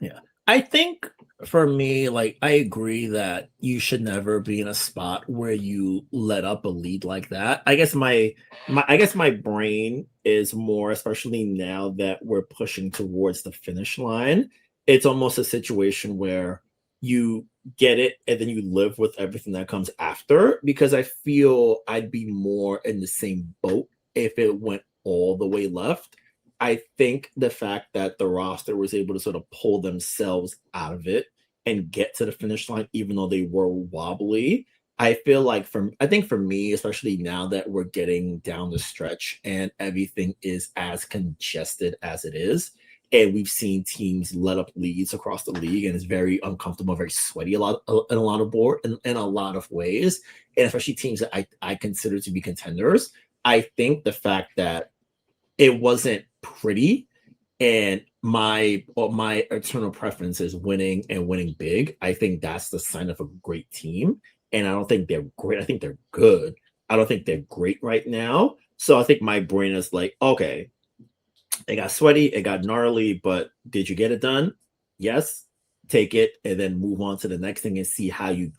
Yeah. I think for me, like, I agree that you should never be in a spot where you let up a lead like that. I guess my brain is more, especially now that we're pushing towards the finish line. It's almost a situation where you get it and then you live with everything that comes after, because I feel I'd be more in the same boat if it went all the way left. I think the fact that the roster was able to sort of pull themselves out of it and get to the finish line, even though they were wobbly, I feel like I think for me, especially now that we're getting down the stretch and everything is as congested as it is, And we've seen teams let up leads across the league, and it's very uncomfortable, very sweaty in a lot of ways, and especially teams that I consider to be contenders. I think the fact that it wasn't pretty, and my eternal preference is winning and winning big. I think that's the sign of a great team, and I don't think they're great. I think they're good. I don't think they're great right now. So I think my brain is like, okay, it got sweaty, it got gnarly, but did you get it done? Yes. Take it and then move on to the next thing and see how you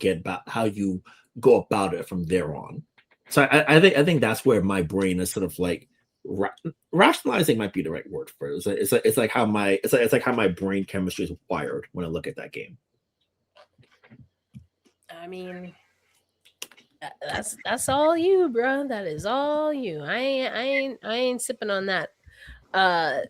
go about it from there on. So I think that's where my brain is sort of like rationalizing might be the right word for it. It's like how my brain chemistry is wired when I look at that game. I mean, that's all you, bro. That is all you. I ain't sipping on that.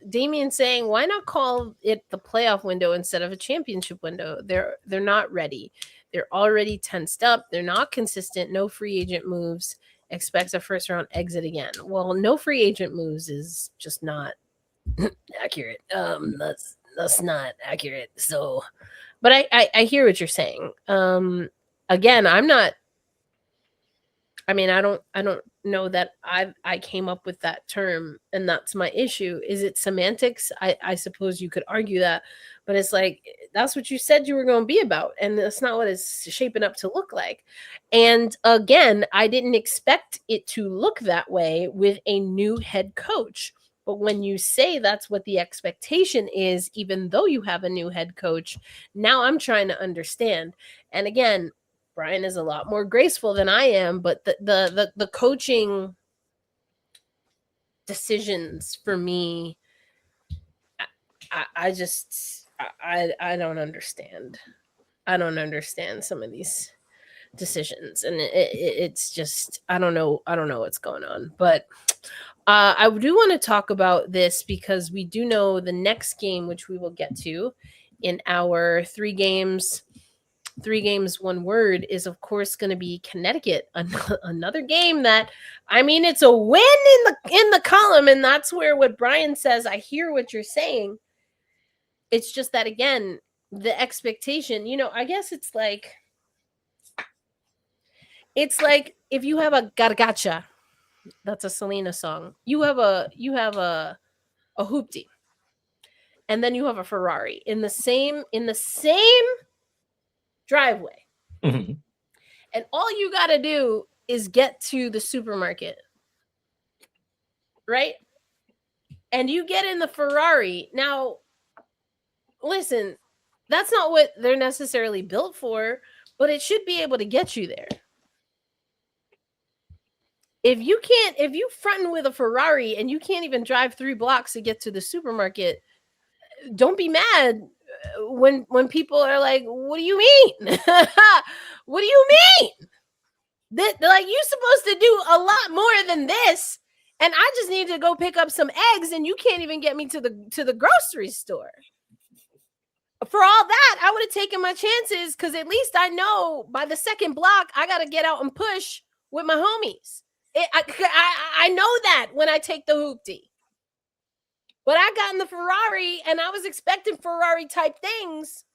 Damien saying, why not call it the playoff window instead of a championship window? They're not ready. They're already tensed up. They're not consistent. No free agent moves. Expects a first round exit again. Well, no free agent moves is just not accurate. That's not accurate. So, but I hear what you're saying. Again, I'm not. I mean, I don't know that I came up with that term, and that's my issue. Is it semantics? I suppose you could argue that, but it's like that's what you said you were going to be about, and that's not what it's shaping up to look like. And again, I didn't expect it to look that way with a new head coach. But when you say that's what the expectation is, even though you have a new head coach, now I'm trying to understand. And again, Brian is a lot more graceful than I am, but the coaching decisions for me, I don't understand. I don't understand some of these decisions, and it's just I don't know what's going on. But I do want to talk about this because we do know the next game, which we will get to in our 3 games, one word, is of course going to be Connecticut. Another game that, I mean, it's a win in the column, and that's where what Brian says, I hear what you're saying. It's just that, again, the expectation, I guess it's like if you have a gargacha, that's a Selena song. You have a hoopty, and then you have a Ferrari in the same driveway. Mm-hmm. And all you got to do is get to the supermarket, right? And you get in the Ferrari. Now, listen, that's not what they're necessarily built for, but it should be able to get you there. If you fronting with a Ferrari and you can't even drive 3 blocks to get to the supermarket, don't be mad when people are like, what do you mean? What do you mean? That, like, you're supposed to do a lot more than this, and I just need to go pick up some eggs, and you can't even get me to the grocery store. For all that, I would have taken my chances, because at least I know by the second block I got to get out and push with my homies. I know that when I take the hoopty. But I got in the Ferrari, and I was expecting Ferrari type things,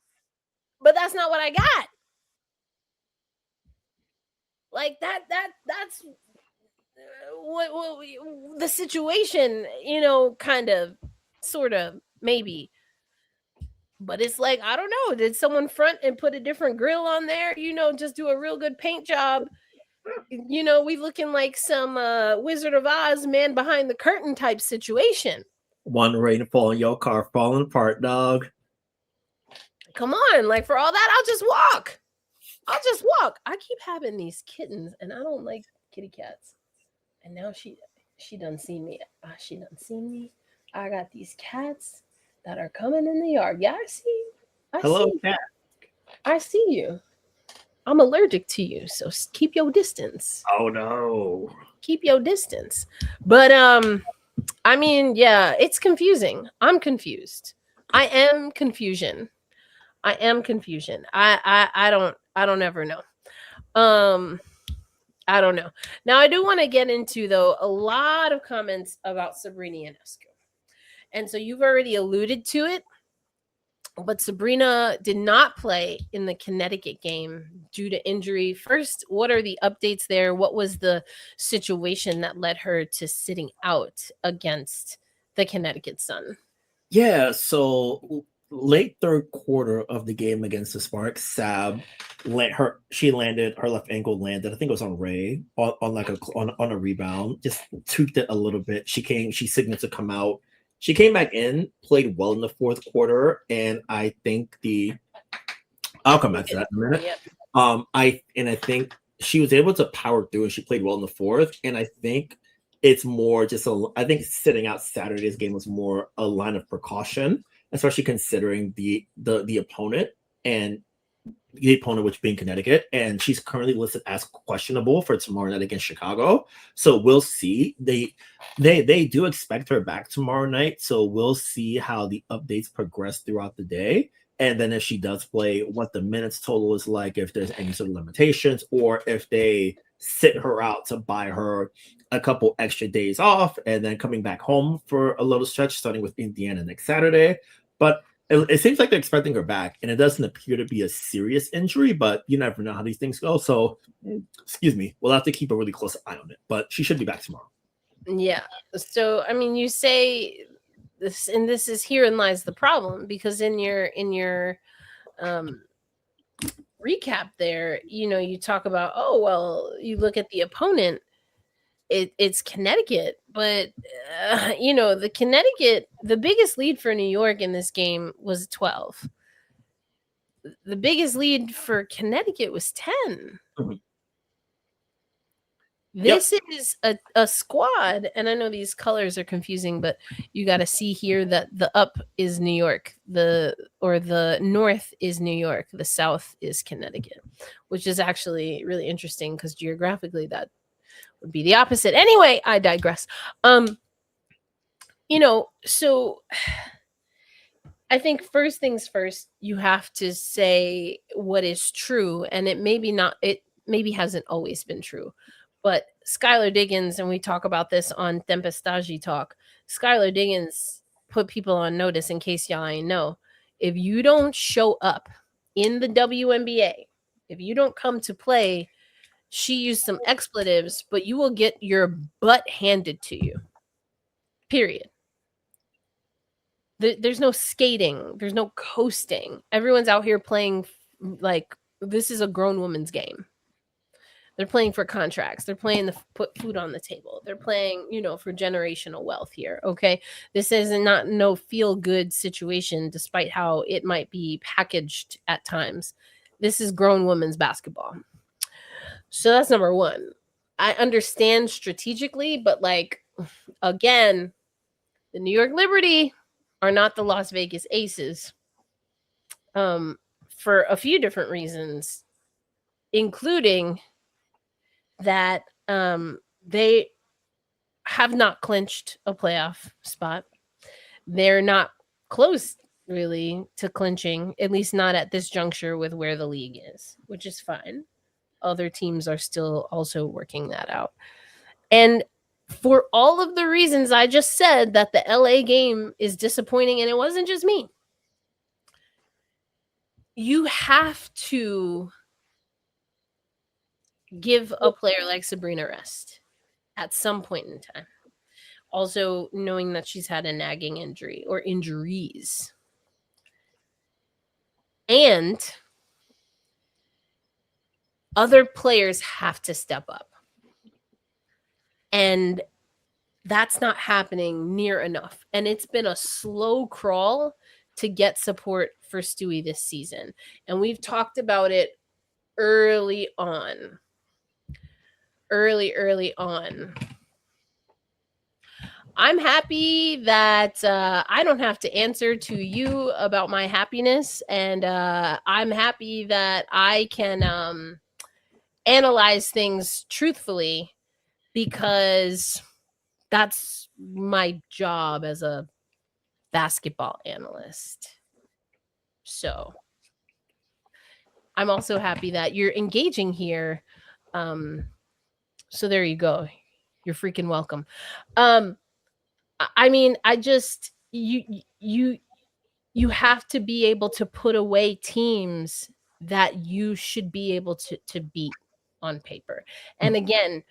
but that's not what I got. Like that's what the situation, kind of, sort of, maybe. But it's like, I don't know. Did someone front and put a different grill on there? Just do a real good paint job. We looking like some Wizard of Oz, man behind the curtain type situation. One rain fall in your car falling apart, dog. Come on, like, for all that, I'll just walk. I keep having these kittens, and I don't like kitty cats. And now she done seen me. She done seen me. I got these cats that are coming in the yard. Yeah, I see. Hello, cat. I see you. I'm allergic to you, so keep your distance. Oh no. Keep your distance. But I mean, yeah, it's confusing. I'm confused. I am confusion. I don't ever know. I don't know. Now, I do want to get into, though, a lot of comments about Sabrina Ionescu. And so you've already alluded to it, but Sabrina did not play in the Connecticut game due to injury. First, what are the updates there? What was the situation that led her to sitting out against the Connecticut Sun? Yeah, so late third quarter of the game against the Sparks, she landed her left ankle landed. I think it was on Ray on like on a rebound, just tweaked it a little bit. She signaled to come out. She came back in, played well in the fourth quarter, and I think I'll come back to that in a minute. Yep. I think she was able to power through, and she played well in the fourth. And I think it's more just I think sitting out Saturday's game was more a line of precaution, especially considering the opponent and the opponent, which being Connecticut, and she's currently listed as questionable for tomorrow night against Chicago. So we'll see. They do expect her back tomorrow night. So we'll see how the updates progress throughout the day. And then if she does play, what the minutes total is like, if there's any sort of limitations, or if they sit her out to buy her a couple extra days off and then coming back home for a little stretch, starting with Indiana next Saturday. But it seems like they're expecting her back, and it doesn't appear to be a serious injury, but you never know how these things go. So, excuse me, we'll have to keep a really close eye on it, but she should be back tomorrow. Yeah. So, I mean, you say this, and this is herein lies the problem, because in your recap there, you talk about, oh, well, you look at the opponent, it's Connecticut, but the Connecticut, the biggest lead for New York in this game was 12. The biggest lead for Connecticut was 10. Mm-hmm. This is a squad, and I know these colors are confusing, but you got to see here that the up is New York, the north is New York, the south is Connecticut, which is actually really interesting because geographically that would be the opposite. Anyway, I digress. So I think first things first, you have to say what is true, and it maybe hasn't always been true. But Skylar Diggins, and we talk about this on Tempestagi Talk, Skylar Diggins put people on notice, in case y'all ain't know. If you don't show up in the WNBA, if you don't come to play, she used some expletives, but you will get your butt handed to you. Period. There's no skating. There's no coasting. Everyone's out here playing like this is a grown woman's game. They're playing for contracts. They're playing to put food on the table. They're playing, for generational wealth here. Okay. This is no feel good situation, despite how it might be packaged at times. This is grown women's basketball. So that's number one. I understand strategically, but again, the New York Liberty are not the Las Vegas Aces for a few different reasons, including that they have not clinched a playoff spot. They're not close really to clinching, at least not at this juncture with where the league is, which is fine. Other teams are still also working that out. And for all of the reasons I just said, that the LA game is disappointing, and it wasn't just me, you have to give a player like Sabrina rest at some point in time. Also, knowing that she's had a nagging injury or injuries. And other players have to step up. And that's not happening near enough. And it's been a slow crawl to get support for Stewie this season. And we've talked about it early on. I'm happy that I don't have to answer to you about my happiness. And I'm happy that I can analyze things truthfully, because that's my job as a basketball analyst. So I'm also happy that you're engaging here. So there you go. You're freaking welcome. I mean, I just, you have to be able to put away teams that you should be able to beat on paper. And again,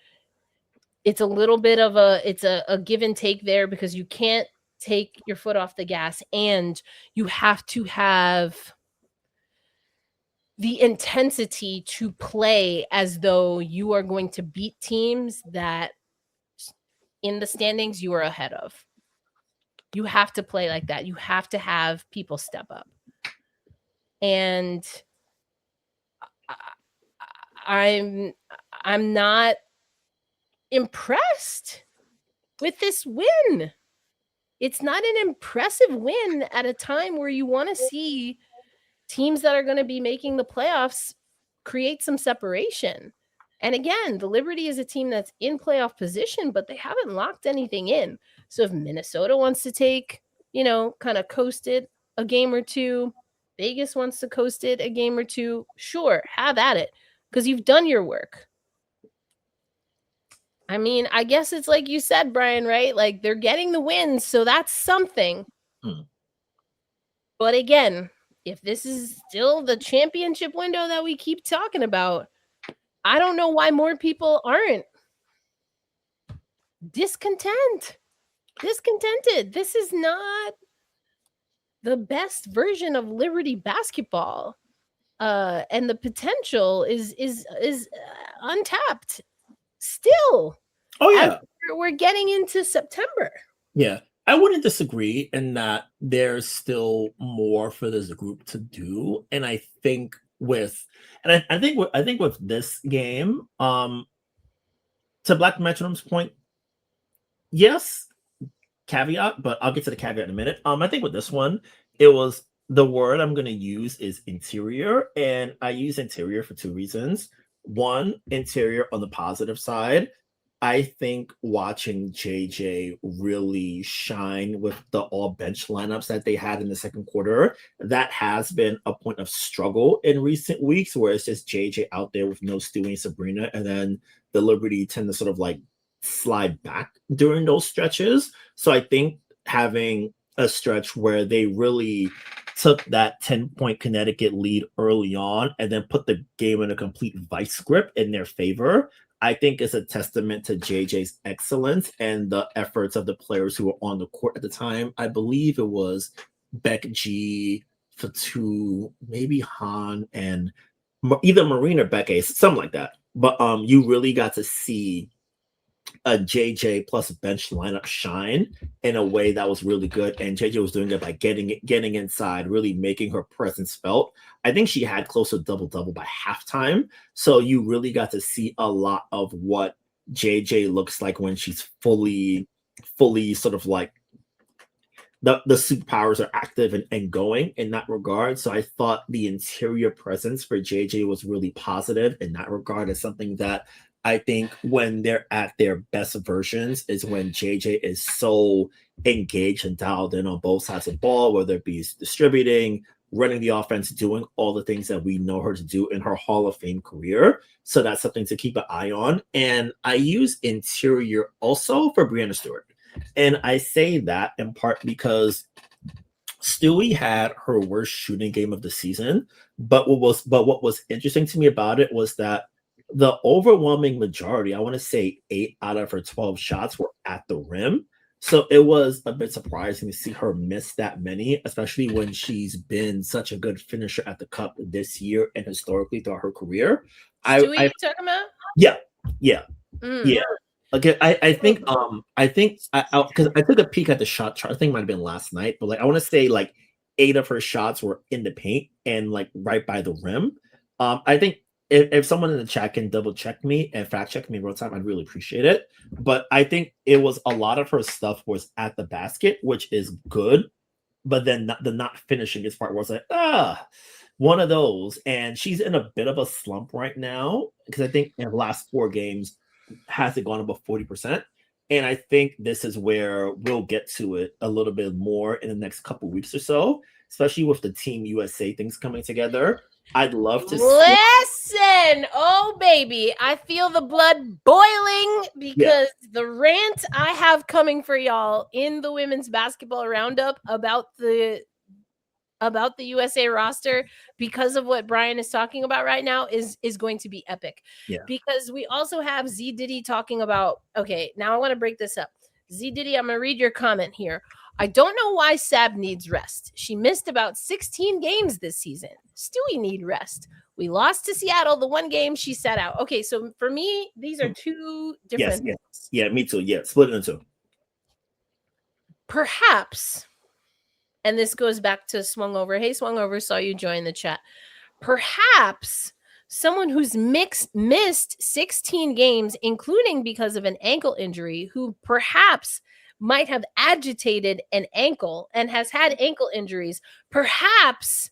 it's a little bit of a give and take there, because you can't take your foot off the gas, and you have to have the intensity to play as though you are going to beat teams that in the standings you are ahead of. You have to play like that. You have to have people step up. And I'm not impressed with this win. It's not an impressive win at a time where you want to see teams that are going to be making the playoffs create some separation. And again, the Liberty is a team that's in playoff position, but they haven't locked anything in. So if Minnesota wants to take, kind of coast it a game or two, Vegas wants to coast it a game or two, sure, have at it, because you've done your work. I mean, I guess it's like you said, Brian, right? Like, they're getting the wins, so that's something. But again, if this is still the championship window that we keep talking about, I don't know why more people aren't discontented. This is not the best version of Liberty basketball. And the potential is untapped still. Oh yeah, we're getting into September. Yeah, I wouldn't disagree in that there's still more for this group to do, and I think I think with this game, to Black Metronom's point, yes, caveat, but I'll get to the caveat in a minute. I think with this one, it was the word I'm going to use is interior, and I use interior for two reasons. One, interior on the positive side. I think watching JJ really shine with the all bench lineups that they had in the second quarter, that has been a point of struggle in recent weeks, where it's just JJ out there with no Stewie and Sabrina, and then the Liberty tend to sort of like slide back during those stretches. So I think having a stretch where they really took that 10-point Connecticut lead early on and then put the game in a complete vice grip in their favor, I think is a testament to JJ's excellence and the efforts of the players who were on the court at the time. I believe it was Beck G, Fatu, maybe Han, and either Marina or Beck Ace, something like that. But you really got to see a JJ plus bench lineup shine in a way that was really good, and JJ was doing it by getting inside, really making her presence felt. I think she had close to double-double by halftime, so you really got to see a lot of what JJ looks like when she's fully sort of like the superpowers are active and going in that regard. So I thought the interior presence for JJ was really positive in that regard. Is something that I think when they're at their best versions is when JJ is so engaged and dialed in on both sides of the ball, whether it be distributing, running the offense, doing all the things that we know her to do in her Hall of Fame career. So that's something to keep an eye on. And I use interior also for Breanna Stewart. And I say that in part because Stewie had her worst shooting game of the season. But what was interesting to me about it was that the overwhelming majority, I want to say 8 out of her 12 shots were at the rim. So it was a bit surprising to see her miss that many, especially when she's been such a good finisher at the cup this year and historically throughout her career. Stewie, you talking about? Yeah. Okay, I think because I took a peek at the shot chart. I think it might have been last night, but like I want to say like 8 of her shots were in the paint and like right by the rim. I think if someone in the chat can double check me and fact check me in real time, I'd really appreciate it. But I think it was a lot of her stuff was at the basket, which is good. But then the not finishing is part where it's like, one of those. And she's in a bit of a slump right now because I think in the last 4 games hasn't gone above 40%. And I think this is where we'll get to it a little bit more in the next couple weeks or so, especially with the Team USA things coming together. I'd love to see. Listen, oh baby, I feel the blood boiling because the rant I have coming for y'all in the women's basketball roundup about the USA roster, because of what Brian is talking about right now, is going to be epic. Yeah. Because we also have Z Diddy talking about, okay, now I want to break this up. Z Diddy, I'm going to read your comment here. I don't know why Sab needs rest. She missed about 16 games this season. Stewie need rest. We lost to Seattle the one game she sat out. Okay, so for me, these are two different things. Yeah, me too. Yeah, split it into two. Perhaps, and this goes back to Swung Over. Hey, Swung Over, saw you join the chat. Perhaps someone who's missed 16 games, including because of an ankle injury, who perhaps might have agitated an ankle and has had ankle injuries, perhaps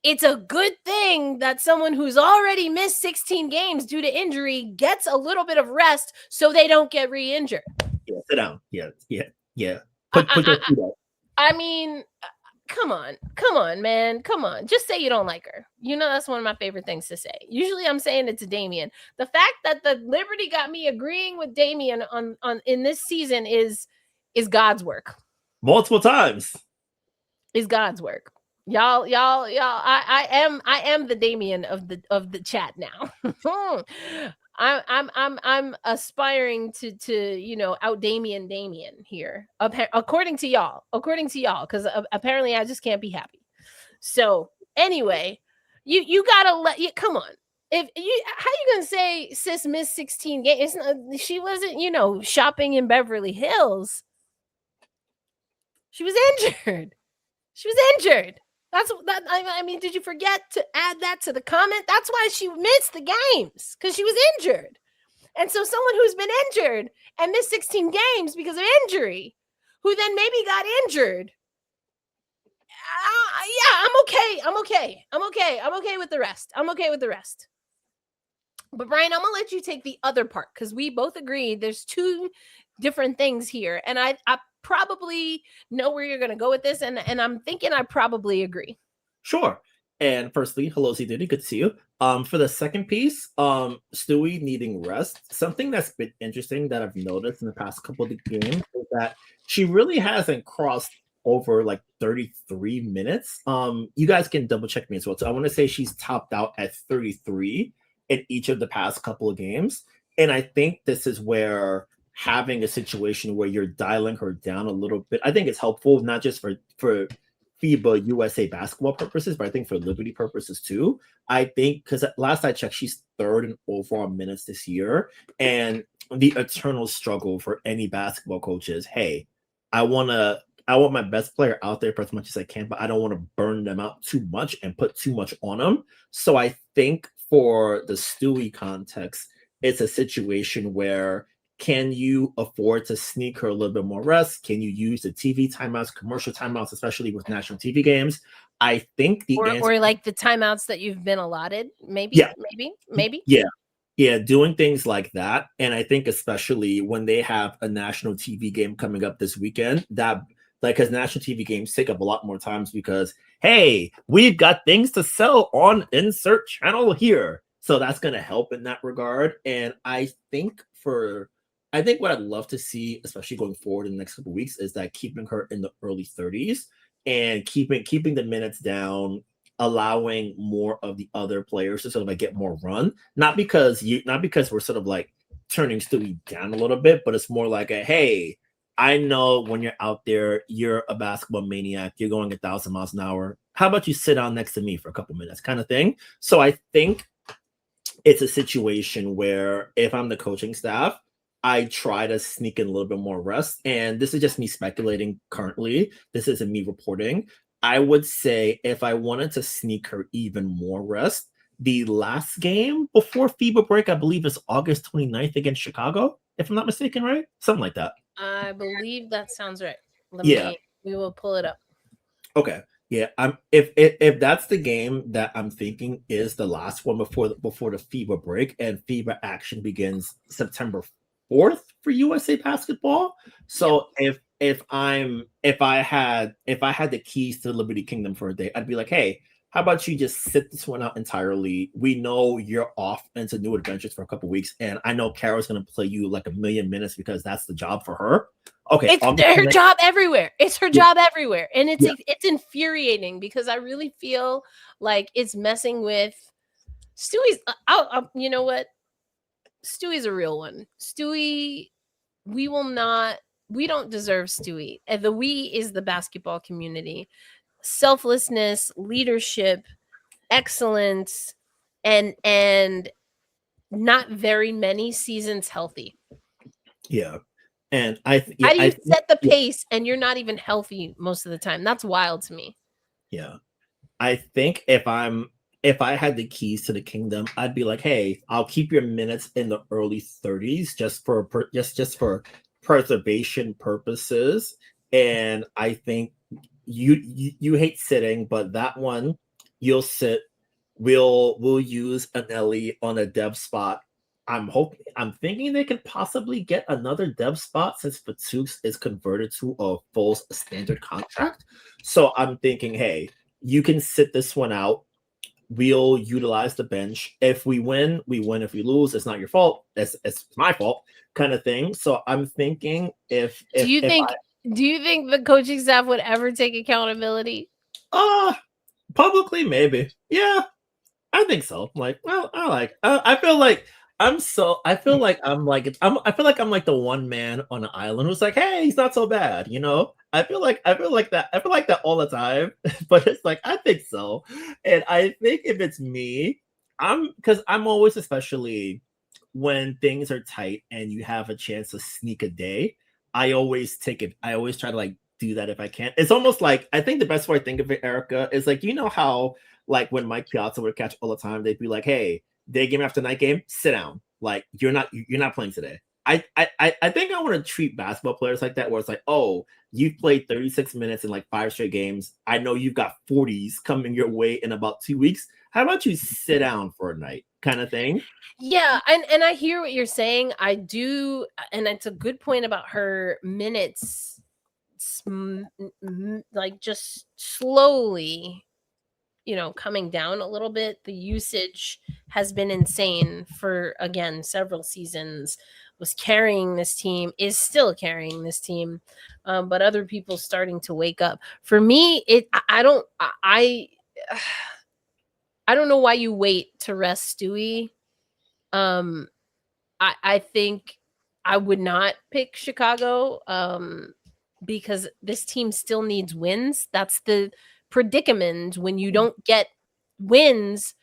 it's a good thing that someone who's already missed 16 games due to injury gets a little bit of rest so they don't get re-injured. Yeah, sit down. Yeah. Put your feet up. I mean, come on, man. Come on. Just say you don't like her. You know, that's one of my favorite things to say. Usually I'm saying it to Damien. The fact that the Liberty got me agreeing with Damien on in this season is God's work. Multiple times. Is God's work. Y'all, I am the Damien of the chat now. I'm aspiring to out Damien here, according to y'all, because apparently I just can't be happy. So anyway, you gotta come on. How you gonna say sis missed 16 games? She wasn't shopping in Beverly Hills. She was injured. I mean, did you forget to add that to the comment? That's why she missed the games, because she was injured. And so someone who's been injured and missed 16 games because of injury, who then maybe got injured. I'm okay with the rest. But Brian, I'm going to let you take the other part, because we both agree there's two different things here. And I probably know where you're going to go with this, and I'm thinking I probably agree. Sure. And firstly, hello, C Diddy, good to see you. For the second piece, Stewie needing rest. Something that's been interesting that I've noticed in the past couple of games is that she really hasn't crossed over like 33 minutes. You guys can double check me as well. So I want to say she's topped out at 33 in each of the past couple of games. And I think this is where having a situation where you're dialing her down a little bit, I think it's helpful, not just for FIBA USA basketball purposes, but I think for Liberty purposes too. I think because last I checked, she's third in overall minutes this year. And the eternal struggle for any basketball coach is, hey, I want my best player out there for as much as I can, but I don't want to burn them out too much and put too much on them. So I think for the Stewie context, it's a situation where, can you afford to sneak her a little bit more rest? Can you use the TV timeouts, commercial timeouts, especially with national TV games? I think the answer, or like the timeouts that you've been allotted, maybe. Yeah, doing things like that. And I think especially when they have a national TV game coming up this weekend, that because national TV games take up a lot more times because, hey, we've got things to sell on insert channel here. So that's going to help in that regard. And I think what I'd love to see, especially going forward in the next couple of weeks, is that keeping her in the early 30s and keeping the minutes down, allowing more of the other players to sort of like get more run. Not because we're sort of like turning Stewie down a little bit, but it's more like hey, I know when you're out there, you're a basketball maniac, you're going 1,000 miles an hour. How about you sit down next to me for a couple minutes, kind of thing. So I think it's a situation where if I'm the coaching staff, I try to sneak in a little bit more rest. And this is just me speculating currently. This isn't me reporting. I would say if I wanted to sneak her even more rest, the last game before FIBA break, I believe is August 29th against Chicago, if I'm not mistaken, right? Something like that. I believe that sounds right. We will pull it up. Okay. Yeah, if that's the game that I'm thinking is the last one before the FIBA break, and FIBA action begins September 4th for USA basketball. So if I had the keys to Liberty Kingdom for a day, I'd be like, hey, how about you just sit this one out entirely? We know you're off into new adventures for a couple weeks, and I know Carol's gonna play you like 1,000,000 minutes because that's the job for her. Okay, it's her job everywhere. It's her job everywhere, and it's infuriating because I really feel like it's messing with Stewie's. You know what? Stewie's a real one. Stewie, we don't deserve Stewie. And the we is the basketball community. Selflessness, leadership, excellence, and not very many seasons healthy. Yeah. And how do you set the pace and you're not even healthy most of the time? That's wild to me. Yeah. I think if I had the keys to the kingdom, I'd be like, hey, I'll keep your minutes in the early 30s just for preservation purposes. And I think you hate sitting, but that one you'll sit. We'll use Anelli on a dev spot. I'm thinking they could possibly get another dev spot since Fatouks is converted to a full standard contract. So I'm thinking, hey, you can sit this one out. We'll utilize the bench. If we win, we win. If we lose, it's not your fault. It's my fault, kind of thing. So I'm thinking do you think the coaching staff would ever take accountability? Publicly, maybe. Yeah, I think so. Like, well, I feel like I'm like the one man on an island who's like, hey, he's not so bad, you know? I feel like that all the time, but it's like, I think so. And I think if it's me, because I'm always, especially when things are tight and you have a chance to sneak a day, I always take it. I always try to like do that if I can. It's almost like, I think the best way I think of it, Erica, is like, you know how like when Mike Piazza would catch all the time, they'd be like, hey, day game after night game, sit down. Like you're not playing today. I think I want to treat basketball players like that, where it's like, oh, you've played 36 minutes in like 5 straight games. I know you've got 40s coming your way in about 2 weeks. How about you sit down for a night, kind of thing? Yeah, and I hear what you're saying. I do, and it's a good point about her minutes, like just slowly, coming down a little bit. The usage has been insane for, again, several seasons. Was carrying this team, is still carrying this team, but other people starting to wake up. For me, I don't know why you wait to rest Stewie. I think I would not pick Chicago because this team still needs wins. That's the predicament when you don't get wins,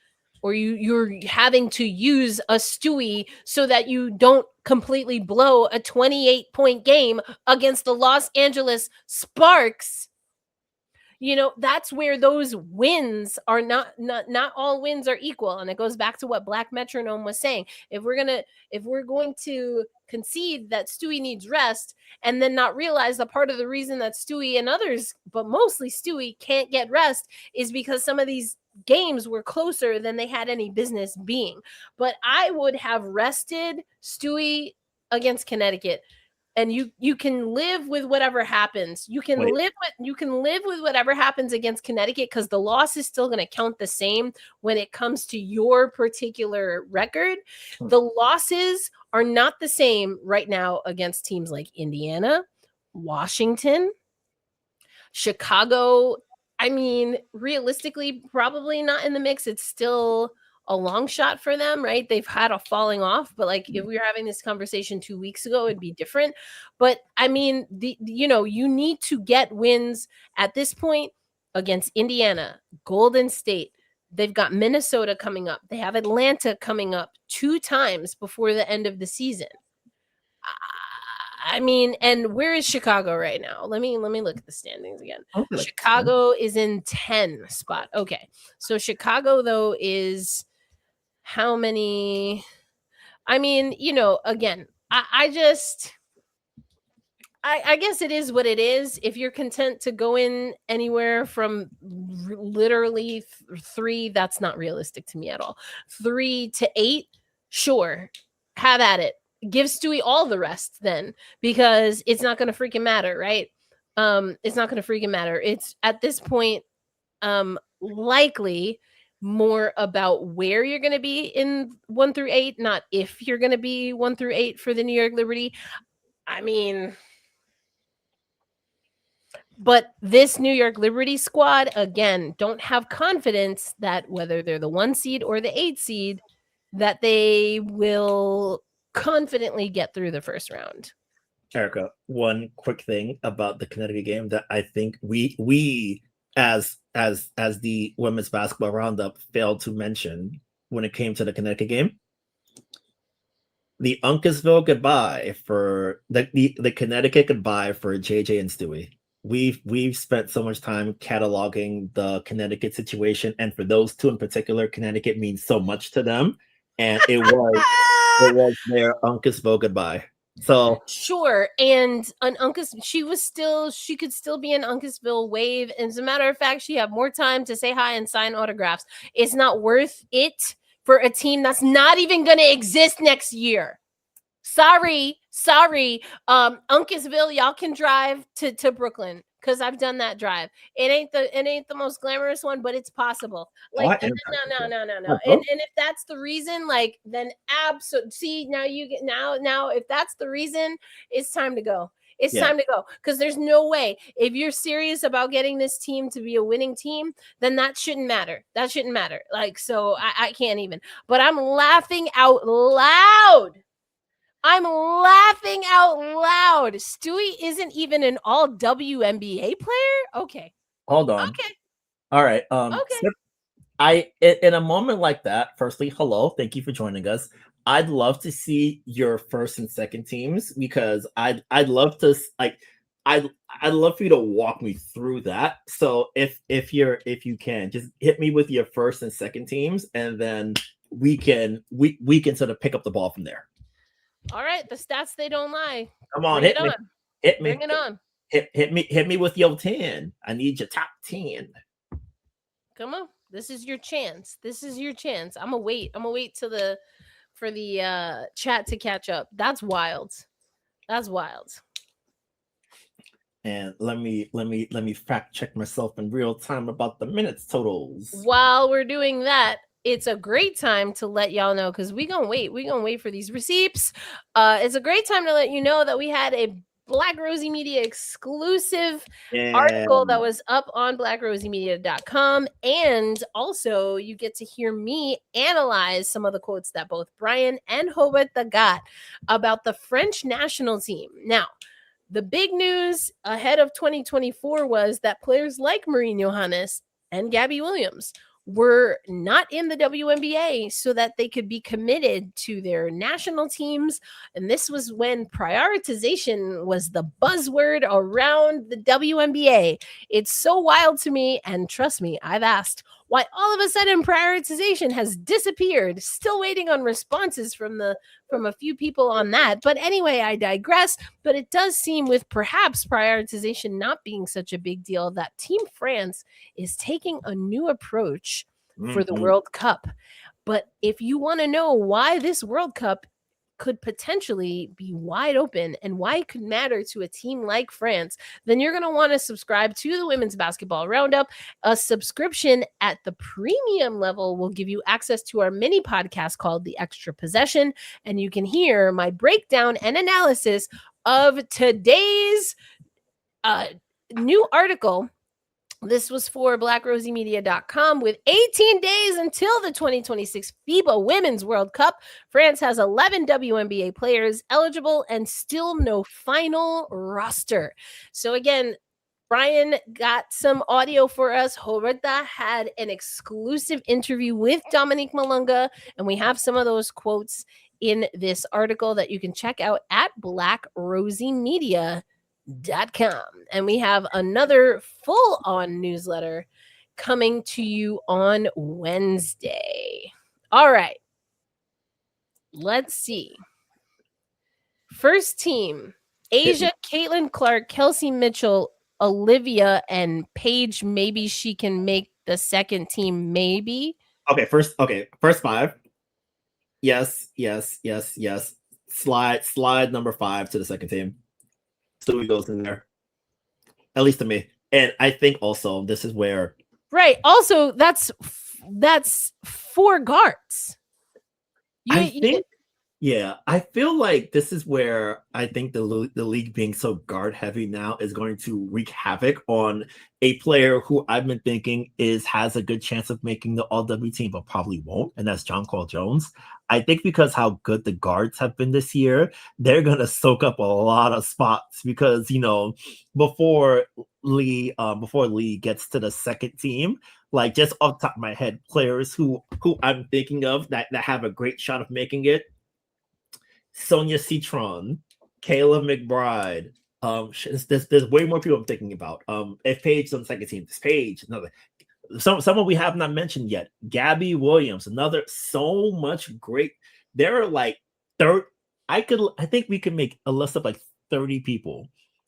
or you're having to use a Stewie so that you don't completely blow a 28-point game against the Los Angeles Sparks. That's where those wins are not all wins are equal. And it goes back to what Black Metronome was saying. If we're going to concede that Stewie needs rest and then not realize that part of the reason that Stewie and others, but mostly Stewie, can't get rest is because some of these games were closer than they had any business being. But I would have rested Stewie against Connecticut. And you can live with whatever happens. You can live with whatever happens against Connecticut, because the loss is still going to count the same when it comes to your particular record. The losses are not the same right now against teams like Indiana, Washington, Chicago. I mean, realistically, probably not in the mix. It's still a long shot for them, right? They've had a falling off, but like if we were having this conversation 2 weeks ago, it'd be different. But I mean, you need to get wins at this point against Indiana, Golden State. They've got Minnesota coming up. They have Atlanta coming up 2 times before the end of the season. I mean, and where is Chicago right now? Let me look at the standings again. Okay. Chicago is in 10 spot. Okay. So Chicago though is how many? I mean, again, I guess it is what it is. If you're content to go in anywhere from literally 3, that's not realistic to me at all. 3 to 8, sure, have at it. give Stewie all the rest then, because it's not going to freaking matter, right? It's not going to freaking matter. It's at this point likely more about where you're going to be in 1 through 8, not if you're going to be 1 through 8 for the New York Liberty. I mean, but this New York Liberty squad, again, don't have confidence that whether they're the 1 seed or the 8 seed, that they will confidently get through the first round. Erica, one quick thing about the Connecticut game that I think we as the women's basketball roundup failed to mention when it came to the Connecticut game. The Uncasville goodbye for the Connecticut goodbye for JJ and Stewie. We've spent so much time cataloging the Connecticut situation, and for those two in particular, Connecticut means so much to them, and it was their Uncasville goodbye. So sure, and an she could still be an Uncasville wave. And as a matter of fact, she had more time to say hi and sign autographs. It's not worth it for a team that's not even going to exist next year. Sorry. Uncasville, y'all can drive to Brooklyn, because I've done that drive. It ain't the most glamorous one, but it's possible. Like, no. And if that's the reason, like, then absolutely. See, now you get now if that's the reason, it's time to go. It's time to go, because there's no way, if you're serious about getting this team to be a winning team, then that shouldn't matter. Like, so I can't even. But I'm laughing out loud. Stewie isn't even an All-WNBA player? Okay. Hold on. Okay. All right. Okay. In a moment like that, firstly, hello. Thank you for joining us. I'd love to see your first and second teams, because I'd love to, like, I'd love for you to walk me through that. So if you can, just hit me with your first and second teams, and then we can sort of pick up the ball from there. All right, the stats, they don't lie. Come on, hit me. Bring it on. Hit me with your 10. I need your top 10. Come on. This is your chance. I'm gonna wait for the chat to catch up. That's wild. And let me fact check myself in real time about the minutes totals. While we're doing that, it's a great time to let y'all know, because we're gonna wait for these receipts. It's a great time to let you know that we had a Black Rosie Media exclusive article that was up on blackrosiemedia.com, and also you get to hear me analyze some of the quotes that both Brian and Roberta got about the French national team. Now, the big news ahead of 2024 was that players like Marine Johannes and Gabby Williams were not in the WNBA so that they could be committed to their national teams. And this was when prioritization was the buzzword around the WNBA. It's so wild to me, and trust me, I've asked why all of a sudden prioritization has disappeared. Still waiting on responses from a few people on that. But anyway, I digress. But it does seem, with perhaps prioritization not being such a big deal, that Team France is taking a new approach for the World Cup. But if you want to know why this World Cup could potentially be wide open and why it could matter to a team like France, then you're going to want to subscribe to the Women's Basketball Roundup. A subscription at the premium level will give you access to our mini podcast called The Extra Possession, and you can hear my breakdown and analysis of today's new article. This was for blackrosiemedia.com. With 18 days until the 2026 FIBA Women's World Cup, France has 11 WNBA players eligible and still no final roster. So again, Brian got some audio for us. Roberta had an exclusive interview with Dominique Malunga, and we have some of those quotes in this article that you can check out at blackrosiemedia.com. And we have another full-on newsletter coming to you on Wednesday. All right. Let's see. First team: Asia, Caitlin Clark, Kelsey Mitchell, Olivia, and Paige. Maybe she can make the second team, maybe. First five. Yes. slide number 5 to the second team. Stewie goes in there, at least to me. And I think also this is where right. Also, that's 4 guards. Yeah, I feel like this is where I think the league being so guard heavy now is going to wreak havoc on a player who I've been thinking has a good chance of making the All-W team, but probably won't, and that's Jonquel Jones. I think because how good the guards have been this year, they're gonna soak up a lot of spots because before Lee gets to the second team, like just off the top of my head, players who I'm thinking of that have a great shot of making it. Sonia Citron, Kayla McBride. There's way more people I'm thinking about. If Paige on the second team, this Paige, another. Someone we have not mentioned yet. Gabby Williams, another. So much great. There are like I think we can make a list of like 30 people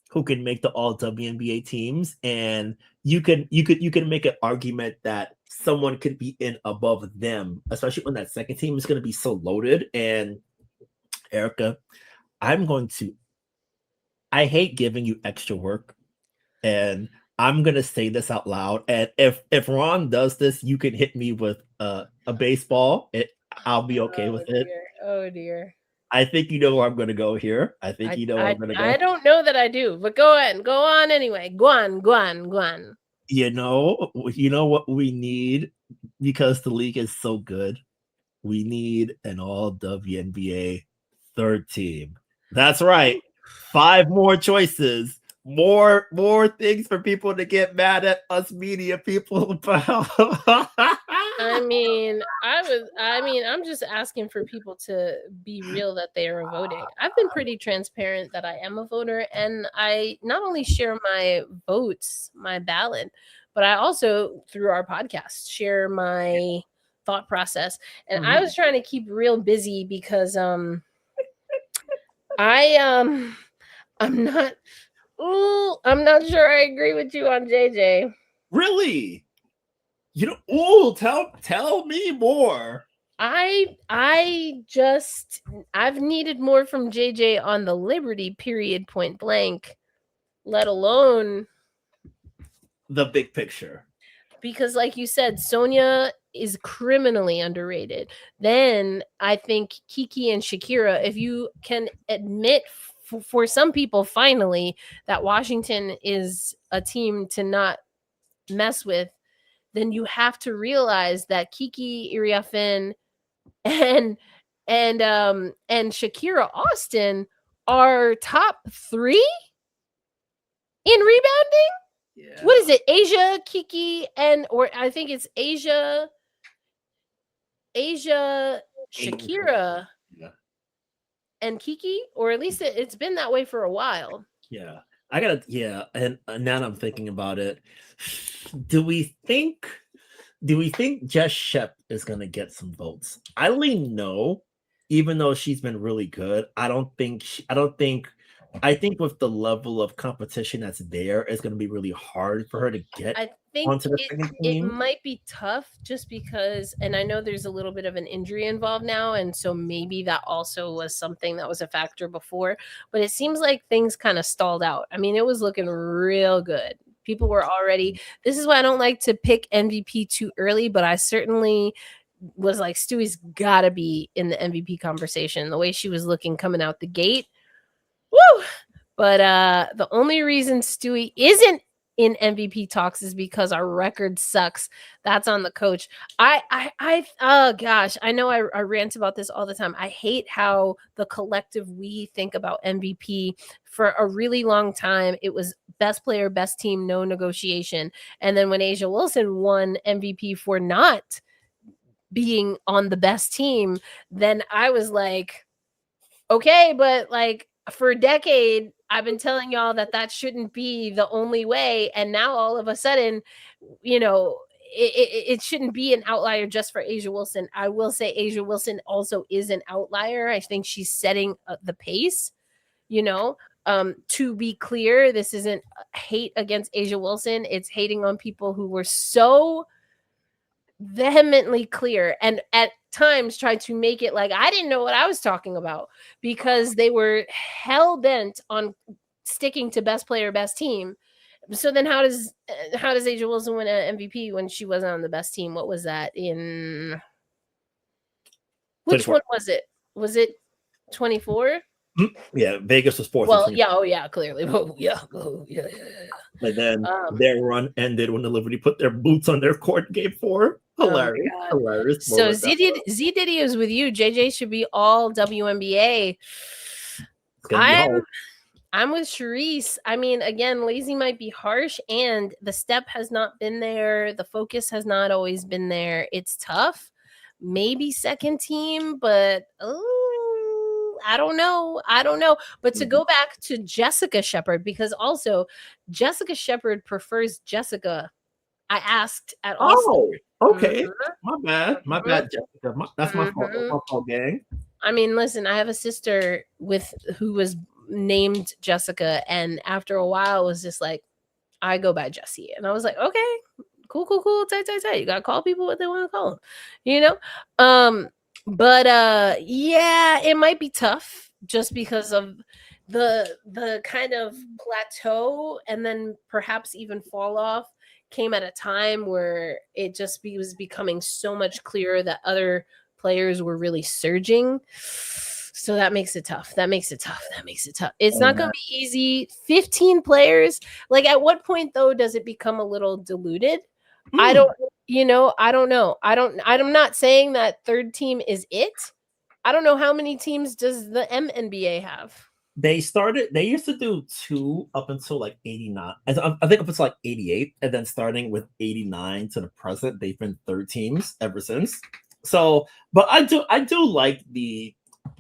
who can make the All-WNBA teams, and you can make an argument that someone could be in above them, especially when that second team is going to be so loaded. And Erica, I hate giving you extra work, and I'm gonna say this out loud. And if Ron does this, you can hit me with a baseball. I'll be okay with it. Oh dear. I think you know where I'm gonna go here. I think you know where I'm gonna go. I don't know that I do, but go on anyway. Go on. You know what we need, because the league is so good. We need an All-WNBA third team. That's right. 5 more choices. More things for people to get mad at us media people about. I'm just asking for people to be real that they are voting. I've been pretty transparent that I am a voter, and I not only share my votes, my ballot, but I also, through our podcast, share my thought process. And I was trying to keep real busy because I'm not sure I agree with you on JJ. Really? Tell me more. I've needed more from JJ on the Liberty period, point blank, let alone the big picture. Because like you said, Sonia is criminally underrated. Then I think Kiki and Shakira, if you can admit for some people finally that Washington is a team to not mess with, then you have to realize that Kiki Iriafen and Shakira Austin are top 3 in rebounding. Yeah. What is it? Asia, Kiki, or I think it's Asia, Shakira, and Kiki, or at least it's been that way for a while. Yeah. And now I'm thinking about it. Do we think Jess Shep is gonna get some votes? I lean no, even though she's been really good. I think with the level of competition that's there, it's going to be really hard for her to get onto the second team. It might be tough just because, and I know there's a little bit of an injury involved now, and so maybe that also was something that was a factor before, but it seems like things kind of stalled out. I mean, it was looking real good. People were already, this is why I don't like to pick MVP too early, but I certainly was like, Stewie's got to be in the MVP conversation. The way she was looking coming out the gate. Woo! But the only reason Stewie isn't in MVP talks is because our record sucks. That's on the coach. Oh gosh, I know I rant about this all the time. I hate how the collective we think about MVP. For a really long time, it was best player, best team, no negotiation. And then when Asia Wilson won MVP for not being on the best team, then I was like, okay, but like, for a decade, I've been telling y'all that shouldn't be the only way. And now all of a sudden, it shouldn't be an outlier just for Asia Wilson. I will say Asia Wilson also is an outlier. I think she's setting the pace, to be clear, this isn't hate against Asia Wilson. It's hating on people who were so vehemently clear and at times tried to make it like I didn't know what I was talking about because they were hell bent on sticking to best player, best team. So then how does Asia Wilson win an MVP when she wasn't on the best team? What was that in? Which 24. one was it? Was it 24? Yeah, Vegas was fourth. Well, yeah, clearly. Oh, yeah. And then their run ended when the Liberty put their boots on their court game 4. Hilarious. Hilarious. So Z Diddy is with you. JJ should be all WNBA. I'm with Charisse. I mean, again, lazy might be harsh, and the step has not been there. The focus has not always been there. It's tough. Maybe second team, but I don't know. But to go back to Jessica Shepard, because also Jessica Shepard prefers Jessica. I asked at all. Oh, okay. My bad, Jessica. That's my fault. That's my fault, gang. I mean, listen, I have a sister who was named Jessica, and after a while was just like, I go by Jessie. And I was like, okay, cool, tight. You gotta call people what they want to call them, you know? But yeah, it might be tough just because of the kind of plateau and then perhaps even fall off came at a time where it just was becoming so much clearer that other players were really surging. So that makes it tough. It's not going to be easy. 15 players. Like, at what point though does it become a little diluted? I don't know. I'm not saying that third team is it. I don't know how many teams does the MNBA have. They used to do 2 up until like 89. I think up until like 88, and then starting with 89 to the present, they've been 3 teams ever since. So, but I do like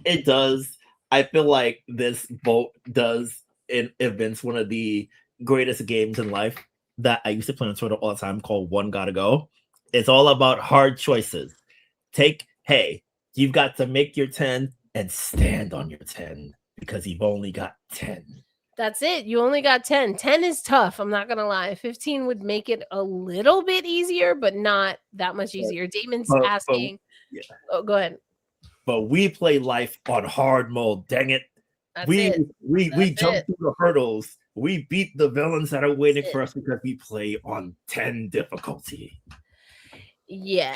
it does. I feel like this vote does events one of the greatest games in life that I used to play on Twitter all the time called One Gotta Go. It's all about hard choices. You've got to make your 10 and stand on your 10 because you've only got 10. That's it. You only got 10. 10 is tough. I'm not going to lie. 15 would make it a little bit easier, but not that much easier. Damon's asking. Oh, go ahead. But we play life on hard mode. Dang it. We jump through the hurdles. We beat the villains that are waiting for us because we play on 10 difficulty. Yeah.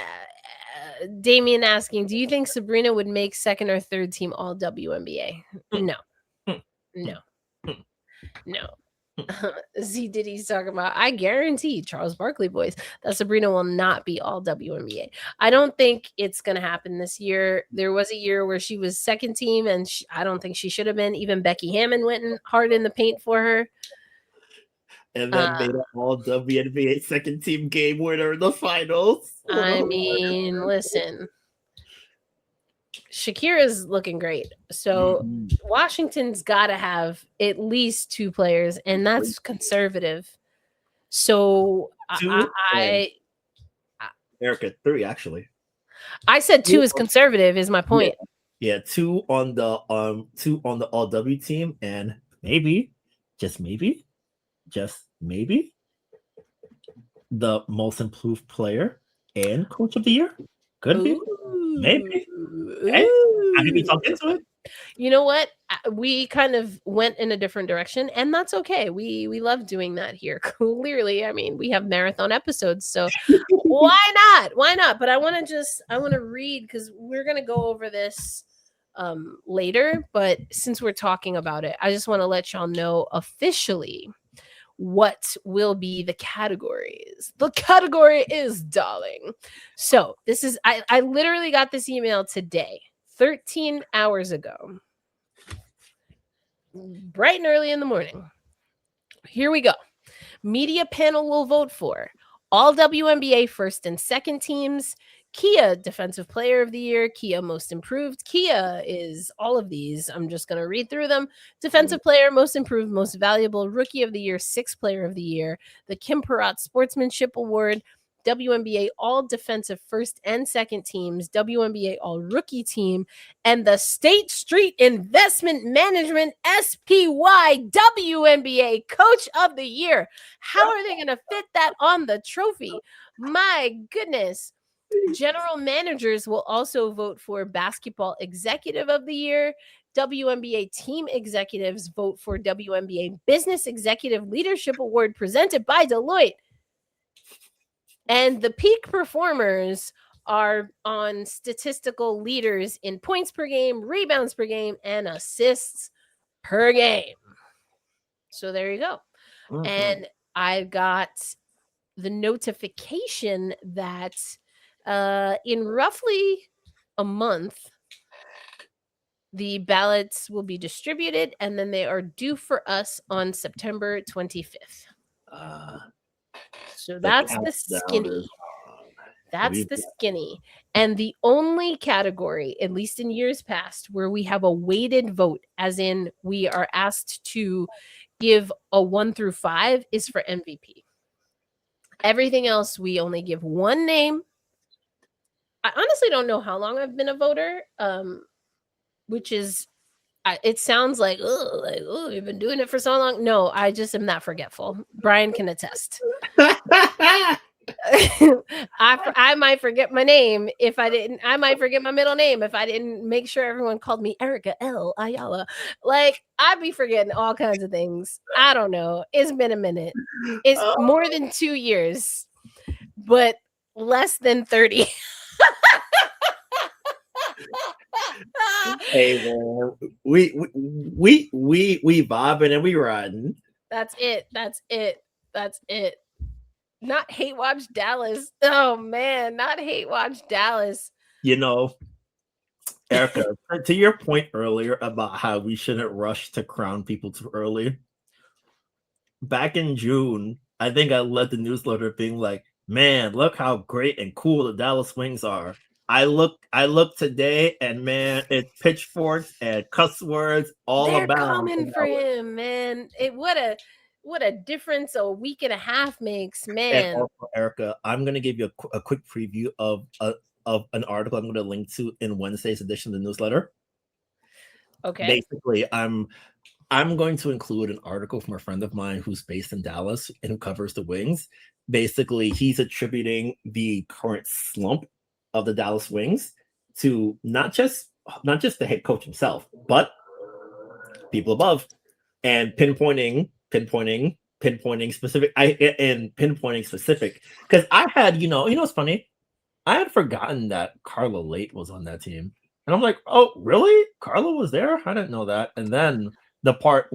Damien asking, do you think Sabrina would make second or third team all WNBA? No. Z Diddy's talking about, I guarantee, Charles Barkley boys, that Sabrina will not be all WNBA. I don't think it's going to happen this year. There was a year where she was second team, and I don't think she should have been. Even Becky Hammon went hard in the paint for her. And then made an all WNBA second team game winner in the finals. I mean, listen. Shakira's looking great. So Washington's got to have at least 2 players, and that's conservative. So Erica, 3 actually. I said 2 is conservative is my point. Yeah, 2 on the all W team, and maybe, just maybe, the most improved player and coach of the year. Could be. Maybe. Hey, I can be talking into it. You know what? We kind of went in a different direction, and that's okay. We love doing that here. Clearly, I mean, we have marathon episodes, so why not? But I want to read, because we're going to go over this later, but since we're talking about it, I just want to let y'all know officially what will be the categories. The category is, darling. So this is, I literally got this email today, 13 hours ago, bright and early in the morning. Here we go. Media panel will vote for all WNBA first and second teams, Kia Defensive Player of the Year, Kia Most Improved. Kia is all of these. I'm just going to read through them. Defensive Player, Most Improved, Most Valuable, Rookie of the Year, Sixth Player of the Year, the Kim Peratt Sportsmanship Award, WNBA All Defensive First and Second Teams, WNBA All Rookie Team, and the State Street Investment Management SPY WNBA Coach of the Year. How are they going to fit that on the trophy? My goodness. General managers will also vote for Basketball Executive of the Year. WNBA team executives vote for WNBA Business Executive Leadership Award presented by Deloitte. And the peak performers are on statistical leaders in points per game, rebounds per game, and assists per game. So there you go. Mhm. And I got the notification that in roughly a month, the ballots will be distributed, and then they are due for us on September 25th. So that's the skinny. That's the skinny. And the only category, at least in years past, where we have a weighted vote, as in we are asked to give a 1 through 5, is for MVP. Everything else, we only give one name. I honestly don't know how long I've been a voter, which is, it sounds like, oh, you've been doing it for so long. No, I just am that forgetful. Brian can attest. I might forget my name if I didn't. I might forget my middle name if I didn't make sure everyone called me Erica L. Ayala. Like, I'd be forgetting all kinds of things. I don't know. It's been a minute. It's more than 2 years, but less than 30. Hey man, we bobbing and we riding. That's it. That's it. That's it. Not hate watch Dallas. Oh man, not hate watch Dallas. You know, Erica, to your point earlier about how we shouldn't rush to crown people too early. Back in June, I think I led the newsletter being like, man, look how great and cool the Dallas Wings are. I look today, and man, it's pitchforks and cuss words all They're about coming for him, man. What a difference a week and a half makes, man. And also, Erica, I'm gonna give you a quick preview of an article I'm going to link to in Wednesday's edition of the newsletter. Okay. Basically, I'm going to include an article from a friend of mine who's based in Dallas and who covers the Wings. Basically, he's attributing the current slump of the Dallas Wings to not just the head coach himself, but people above, and pinpointing specific. Pinpointing specific, because I had, you know what's funny? I had forgotten that Carla Late was on that team, and I'm like, oh, really? Carla was there? I didn't know that. And then the part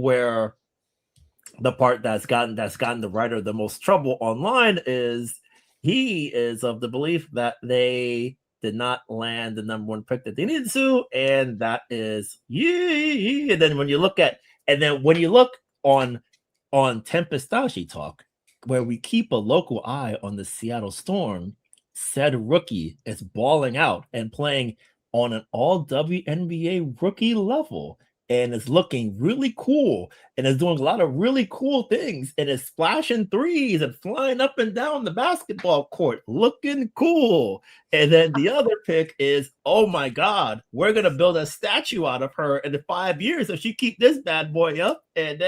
that's gotten the writer the most trouble online is he is of the belief that they did not land the number 1 pick that they needed to, and that is yeah. And then when you look on Tempestashi Talk, where we keep a local eye on the Seattle Storm, said rookie is balling out and playing on an all-WNBA rookie level and is looking really cool and is doing a lot of really cool things and is splashing threes and flying up and down the basketball court, looking cool. And then the other pick is, oh my God, we're going to build a statue out of her in 5 years if she keep this bad boy up. And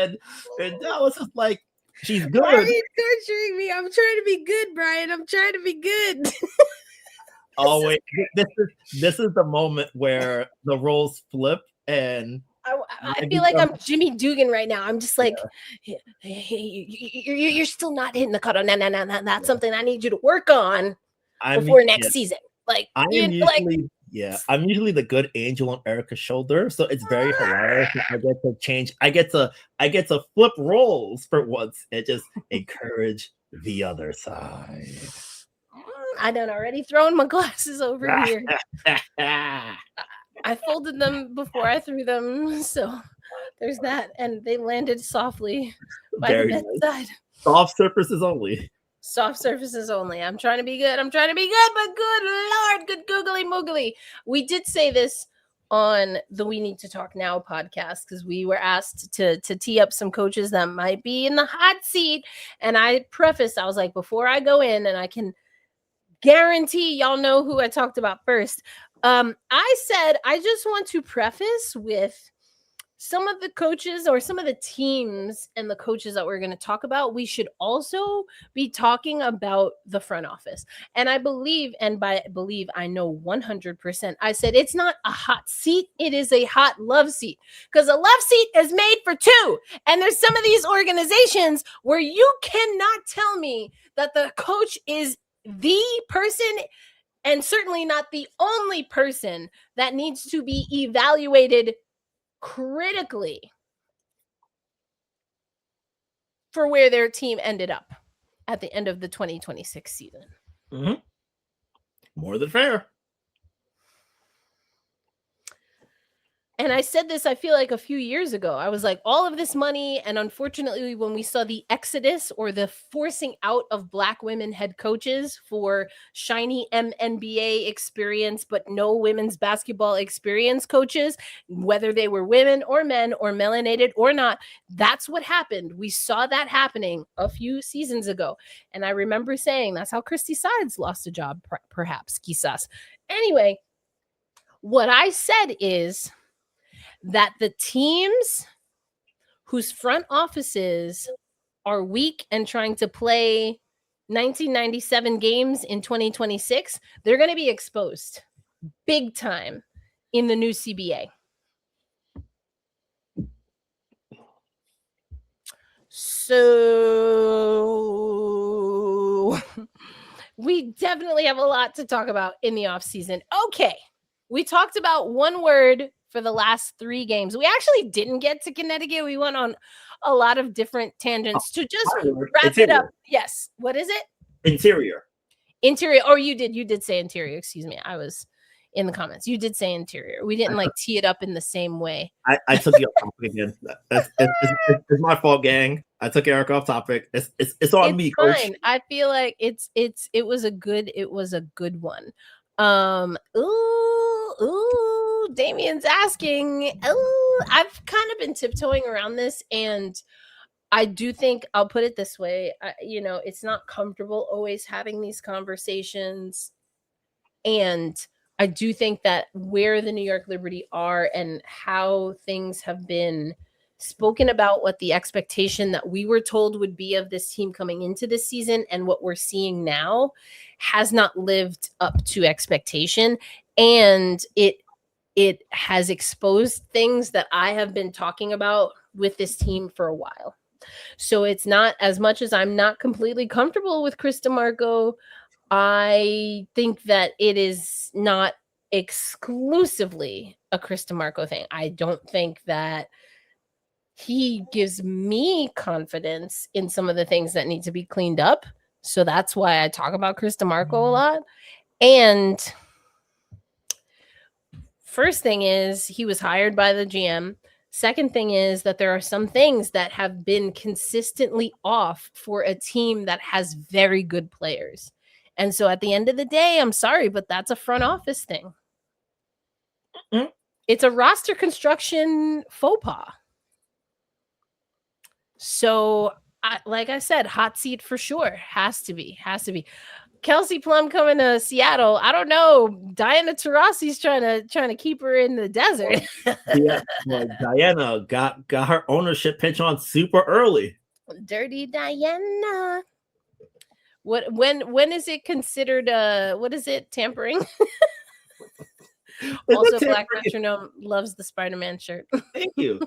Dallas is like, she's good. Why are you torturing me? I'm trying to be good, Brian. I'm trying to be good. Oh wait, this is the moment where the roles flip, and I feel like I'm Jimmy Dugan right now. I'm just like, you're still not hitting the cutoff. No. That's something I need you to work on before next season. Like, I'm usually the good angel on Erica's shoulder, so it's very hilarious. I get to change. I get to flip roles for once and just encourage the other side. I done already thrown my glasses over here. I folded them before I threw them, so there's that. And they landed softly by the bedside. Soft surfaces only. Soft surfaces only. I'm trying to be good. But good Lord, good googly moogly. We did say this on the We Need to Talk Now podcast because we were asked to tee up some coaches that might be in the hot seat. And I prefaced, I was like, before I go in, and I can guarantee y'all know who I talked about first. I said, I just want to preface with some of the coaches or some of the teams and the coaches that we're going to talk about, we should also be talking about the front office. And I believe, and by believe, I know 100%, I said it's not a hot seat. It is a hot love seat, because a love seat is made for two. And there's some of these organizations where you cannot tell me that the coach is the person, and certainly not the only person, that needs to be evaluated critically for where their team ended up at the end of the 2026 season. Mm-hmm. More than fair. And I said this, I feel like a few years ago. I was like, all of this money, and unfortunately, when we saw the exodus or the forcing out of Black women head coaches for shiny NBA experience, but no women's basketball experience coaches, whether they were women or men or melanated or not, that's what happened. We saw that happening a few seasons ago. And I remember saying that's how Christy Sides lost a job, perhaps, quizás. Anyway, what I said is that the teams whose front offices are weak and trying to play 1997 games in 2026, they're going to be exposed big time in the new CBA. So we definitely have a lot to talk about in the offseason. Okay, we talked about one word for the last 3 games. We actually didn't get to Connecticut. We went on a lot of different tangents to just wrap it up. Yes. What is it? Interior. Oh, you did say interior. Excuse me. I was in the comments. You did say interior. We didn't tee it up in the same way. I took you off topic again. It's my fault, gang. I took Eric off topic. It's on me, fine. Coach. I feel like it was a good one. Damien's asking. I've kind of been tiptoeing around this, and I do think I'll put it this way. It's not comfortable always having these conversations, and I do think that where the New York Liberty are and how things have been spoken about, what the expectation that we were told would be of this team coming into this season and what we're seeing now has not lived up to expectation. And it has exposed things that I have been talking about with this team for a while. So it's not, as much as I'm not completely comfortable with Chris DeMarco, I think that it is not exclusively a Chris DeMarco thing. I don't think that he gives me confidence in some of the things that need to be cleaned up. So that's why I talk about Chris DeMarco a lot. And first thing is, he was hired by the GM. Second thing is that there are some things that have been consistently off for a team that has very good players. And so at the end of the day, I'm sorry, but that's a front office thing. Mm-hmm. It's a roster construction faux pas. So, like I said, hot seat for sure. Has to be. Kelsey Plum coming to Seattle. I don't know. Diana Taurasi's trying to keep her in the desert. Yeah, well, Diana got her ownership pitch on super early. Dirty Diana. When is it considered what is it, tampering? Also, Black Metronome loves the Spider-Man shirt. Thank you.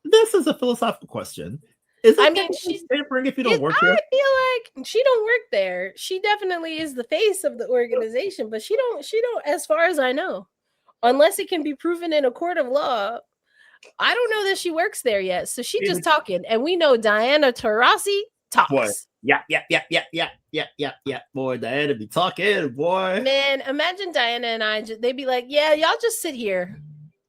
This is a philosophical question. Is it she's tampering if you don't work here? I feel like she don't work there. She definitely is the face of the organization, but she don't, as far as I know, unless it can be proven in a court of law. I don't know that she works there yet. So she just talking. And we know Diana Taurasi talks. Boy. Yeah. Boy, Diana be talking, boy. Man, imagine Diana and I, they'd be like, yeah, y'all just sit here.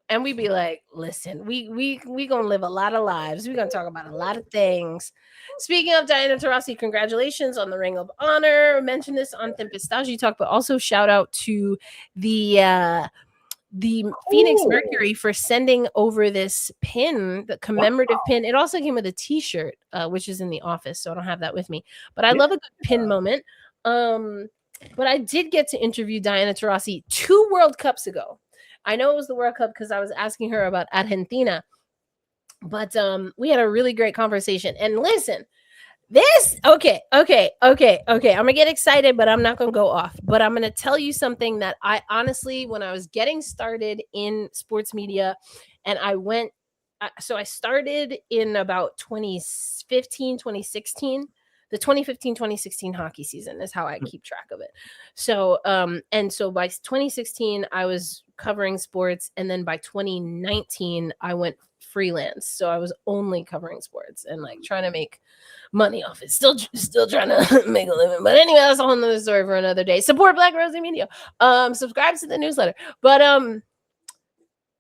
And we'd be like, listen, we gonna live a lot of lives. We're gonna talk about a lot of things. Speaking of Diana Taurasi, congratulations on the Ring of Honor. Mention this on Tempestagi Talk, but also shout out to the Phoenix Mercury for sending over this pin, the commemorative pin. It also came with a t-shirt, which is in the office, so I don't have that with me. But I love a good pin moment. But I did get to interview Diana Taurasi 2 World Cups ago. I know it was the World Cup because I was asking her about Argentina. But we had a really great conversation. And listen, okay. I'm gonna get excited, but I'm not gonna go off. But I'm gonna tell you something that I honestly, when I was getting started in sports media, and I started in about 2015, 2016. The 2015-2016 hockey season is how I keep track of it. So and so by 2016 I was covering sports, and then by 2019 I went freelance. So I was only covering sports and like trying to make money off it. Still trying to make a living. But anyway, that's a whole nother story for another day. Support Black Rosie Media. Subscribe to the newsletter. But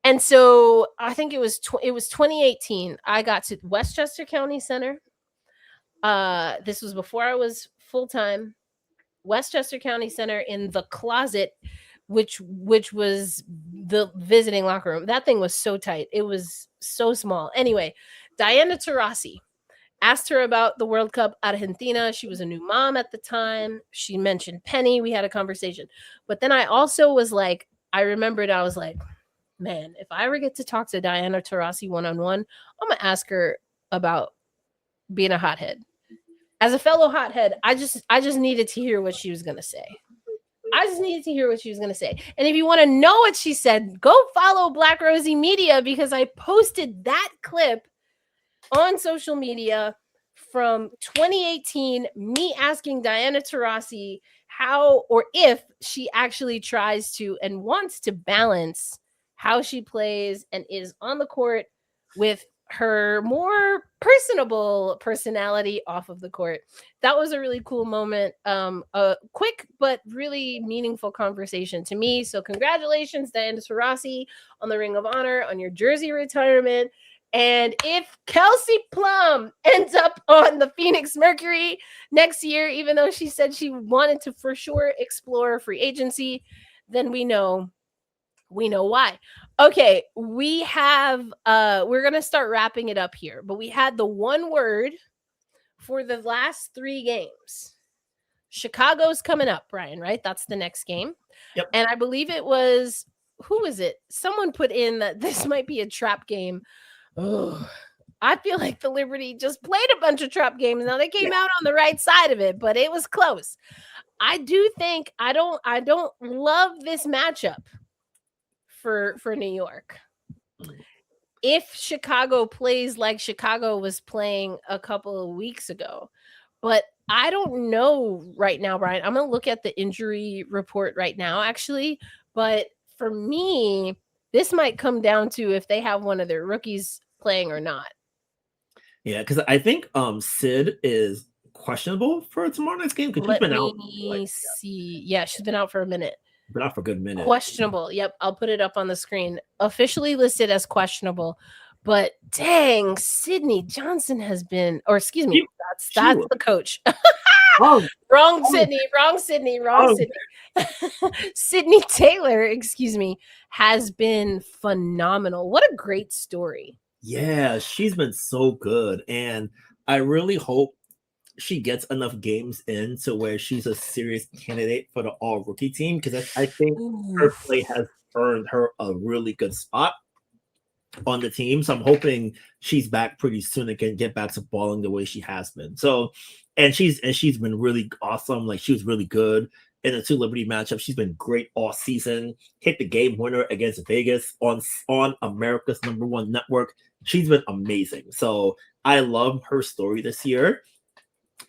and so I think it was 2018. I got to Westchester County Center. This was before I was full-time. Westchester County Center in the closet, which was the visiting locker room. That thing was so tight. It was so small. Anyway, Diana Taurasi, asked her about the World Cup Argentina. She was a new mom at the time. She mentioned Penny. We had a conversation. But then I also was like, I remembered, I was like, man, if I ever get to talk to Diana Taurasi one-on-one, I'm going to ask her about being a hothead. As a fellow hothead, I just needed to hear what she was going to say. And if you want to know what she said, go follow Black Rosie Media, because I posted that clip on social media from 2018, me asking Diana Taurasi how or if she actually tries to and wants to balance how she plays and is on the court with her more personable personality off of the court. That was a really cool moment. A quick but really meaningful conversation to me. So congratulations, Diana Taurasi, on the Ring of Honor, on your jersey retirement. And if Kelsey Plum ends up on the Phoenix Mercury next year, even though she said she wanted to for sure explore free agency, then we know why. Okay, we have we're gonna start wrapping it up here, but we had the one word for the last 3 games. Chicago's coming up, Brian, right? That's the next game. Yep. And I believe it was, who was it? Someone put in that this might be a trap game. Oh, I feel like the Liberty just played a bunch of trap games. Now they came out on the right side of it, but it was close. I do think I don't love this matchup for New York. If Chicago plays like Chicago was playing a couple of weeks ago, but I don't know right now, Brian. I'm going to look at the injury report right now, actually. But for me, this might come down to if they have one of their rookies playing or not. Yeah, because I think Sid is questionable for tomorrow night's game because she's been out. Yeah, she's been out for a minute. Been out for a good minute. Questionable. Yep, I'll put it up on the screen. Officially listed as questionable. But dang, Sydney Johnson has been, or excuse me, that's the coach. Wrong Sydney. Sydney Taylor, excuse me, has been phenomenal. What a great story. Yeah, she's been so good. And I really hope she gets enough games in to where she's a serious candidate for the all-rookie team, because I think her play has earned her a really good spot on the team. So I'm hoping she's back pretty soon and can get back to balling the way she has been. So, and she's been really awesome. Like, she was really good in the 2 Liberty matchups. She's been great all season. Hit the game winner against Vegas on America's #1 network. She's been amazing. So I love her story this year.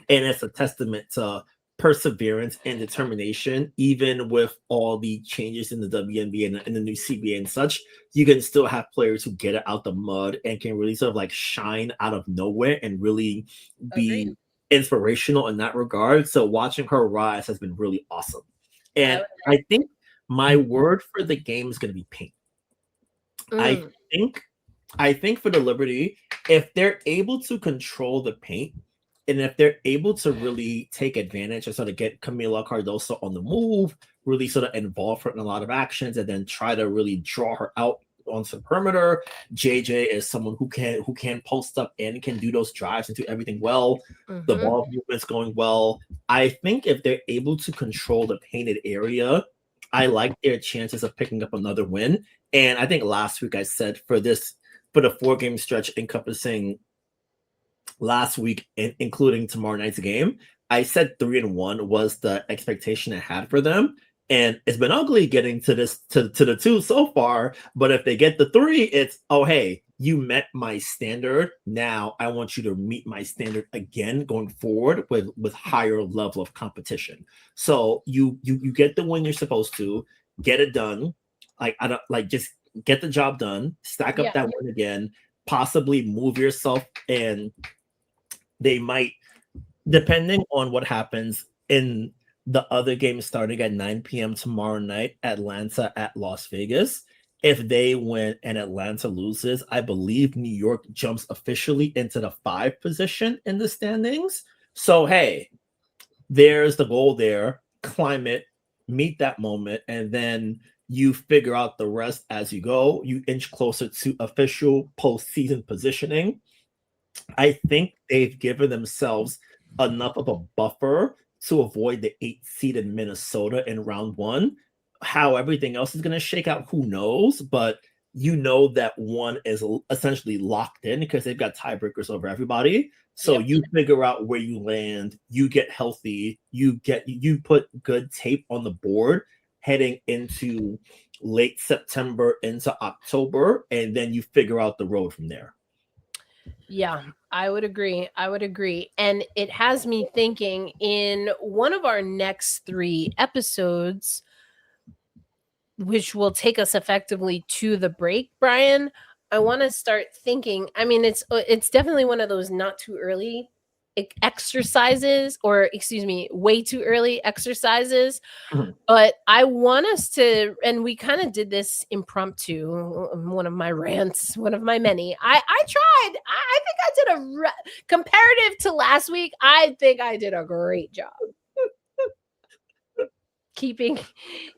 And it's a testament to perseverance and determination. Even with all the changes in the WNBA and the new CBA and such, you can still have players who get it out the mud and can really sort of like shine out of nowhere and really be inspirational in that regard. So watching her rise has been really awesome. And I think my word for the game is going to be paint. I think for the Liberty, if they're able to control the paint, and if they're able to really take advantage and sort of get Camila Cardoso on the move, really sort of involve her in a lot of actions, and then try to really draw her out onto the perimeter. JJ is someone who can post up and can do those drives and do everything well. The ball movement's going well. I think if they're able to control the painted area I like their chances of picking up another win. And I think last week I said for the 4-game stretch encompassing last week, including tomorrow night's game, I said 3-1 was the expectation I had for them. And it's been ugly getting to the 2 so far. But if they get the 3, it's, oh, hey, you met my standard. Now I want you to meet my standard again going forward with higher level of competition. So you get the win you're supposed to, get it done. Like, I don't like, just get the job done, stack up that win again, possibly move yourself, and they might, depending on what happens in the other game starting at 9 p.m. tomorrow night, Atlanta at Las Vegas. If they win and Atlanta loses, I believe New York jumps officially into the 5 position in the standings. So, hey, there's the goal there. Climb it, meet that moment, and then you figure out the rest as you go. You inch closer to official postseason positioning. I think they've given themselves enough of a buffer to avoid the 8 seed in Minnesota in round 1. How everything else is going to shake out, who knows? But you know that 1 is essentially locked in because they've got tiebreakers over everybody. So you figure out where you land, you get healthy, you put good tape on the board heading into late September into October, and then you figure out the road from there. Yeah, I would agree. And it has me thinking, in one of our next 3 episodes, which will take us effectively to the break, Brian, I want to start thinking, I mean, it's definitely one of those not too early exercises, or excuse me, way too early exercises. But I want us to, and we kind of did this impromptu, one of my rants, one of my many. I tried. I think I did comparative to last week, I think I did a great job. Keeping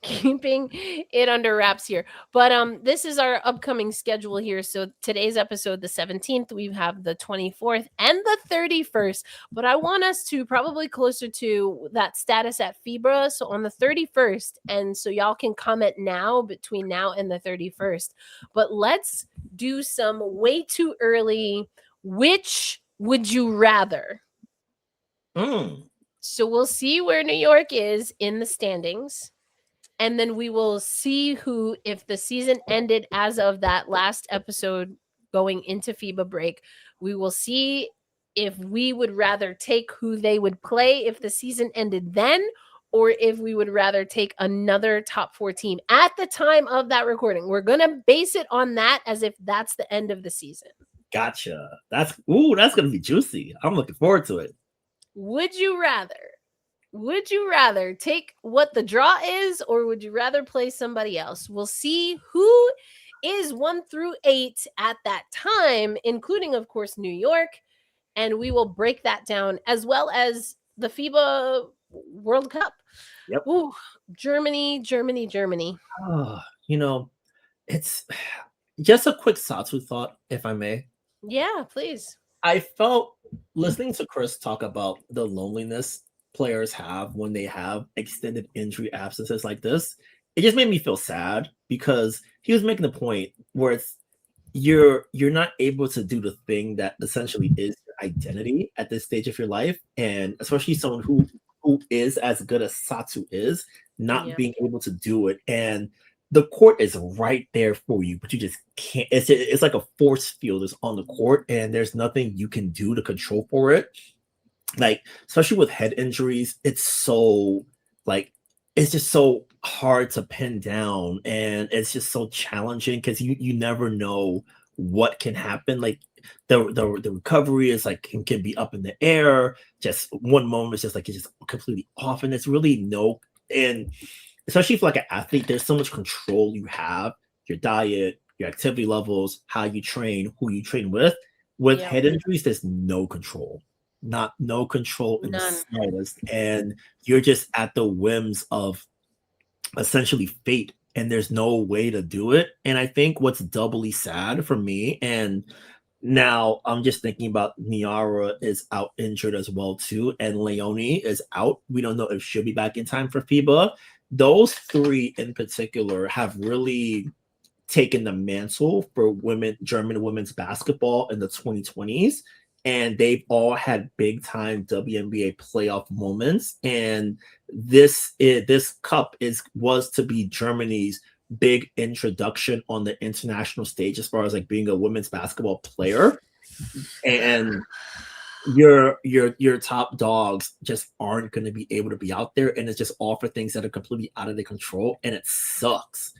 it under wraps here. But this is our upcoming schedule here. So today's episode, the 17th, we have the 24th and the 31st. But I want us to probably closer to that status at FIBA. So on the 31st, and so y'all can comment now between now and the 31st. But let's do some way too early. Which would you rather? So we'll see where New York is in the standings. And then we will see who, if the season ended as of that last episode going into FIBA break, we will see if we would rather take who they would play if the season ended then, or if we would rather take another top 4 team at the time of that recording. We're going to base it on that as if that's the end of the season. Gotcha. That's going to be juicy. I'm looking forward to it. Would you rather take what the draw is, or would you rather play somebody else? We'll see who is 1 through 8 at that time, including, of course, New York. And we will break that down, as well as the FIBA World Cup. Yep. Ooh, Germany. Oh, it's just a quick Satsu thought, if I may. Yeah, please. I felt, listening to Chris talk about the loneliness players have when they have extended injury absences like this, it just made me feel sad, because he was making the point where it's you're not able to do the thing that essentially is your identity at this stage of your life, and especially someone who is as good as Satsu is, not being able to do it. And the court is right there for you, but you just can't. It's like a force field is on the court, and there's nothing you can do to control for it. Like, especially with head injuries, it's so, like, it's just so hard to pin down, and it's just so challenging because you never know what can happen. Like, the recovery is like can be up in the air. Just one moment is just like it's just completely off, and it's really and especially for like an athlete, there's so much control you have: your diet, your activity levels, how you train, who you train with. With head injuries, there's no control. No control in the slightest, and you're just at the whims of essentially fate, and there's no way to do it. And I think what's doubly sad for me, and Now, I'm just thinking about Niara is out injured as well too, and Leonie is out. We don't know if she'll be back in time for FIBA. Those three in particular have really taken the mantle for German women's basketball in the 2020s, and they've all had big time WNBA playoff moments. And this cup was to be Germany's big introduction on the international stage as far as like being a women's basketball player. And your top dogs just aren't going to be able to be out there, and it's just all for things that are completely out of their control, and it sucks.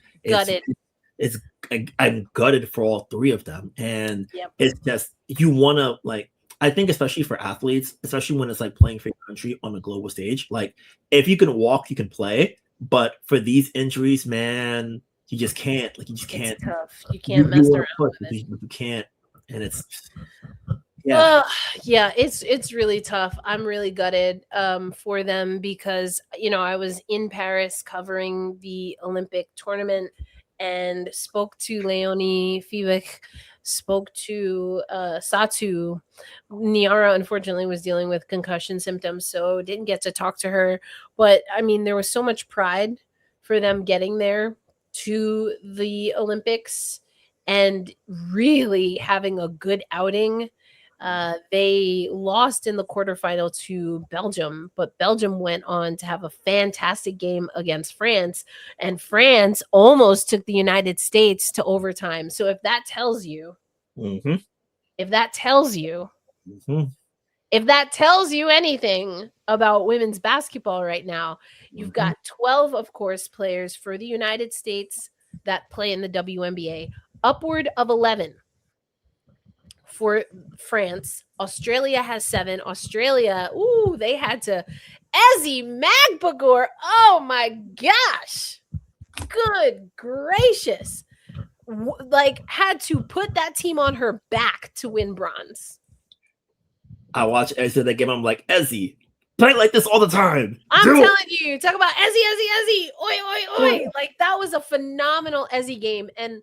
I'm gutted for all three of them, and it's just you want to like. I think especially for athletes, especially when it's like playing for your country on a global stage, like if you can walk, you can play. But for these injuries, man, you just can't. Like you just can't. It's tough. You can't mess around with it. You can't, and it's it's really tough. I'm really gutted for them because I was in Paris covering the Olympic tournament and spoke to Leonie Fiebig, spoke to Satu. Niara unfortunately was dealing with concussion symptoms, so didn't get to talk to her. But I mean, there was so much pride for them getting there to the Olympics and really having a good outing. They lost in the quarterfinal to Belgium, but Belgium went on to have a fantastic game against France, and France almost took the United States to overtime. So if that tells you, if that tells you anything about women's basketball right now, you've got 12, of course, players for the United States that play in the WNBA, upward of 11 for France. Australia has 7. Australia, they had to Ezi Magbagor. Oh my gosh. Good gracious. Had to put that team on her back to win bronze. I watch Ezi that game. I'm like, Ezi, play like this all the time. I'm telling you, talk about Ezi. Oi, oi, oi. Like that was a phenomenal Ezi game. And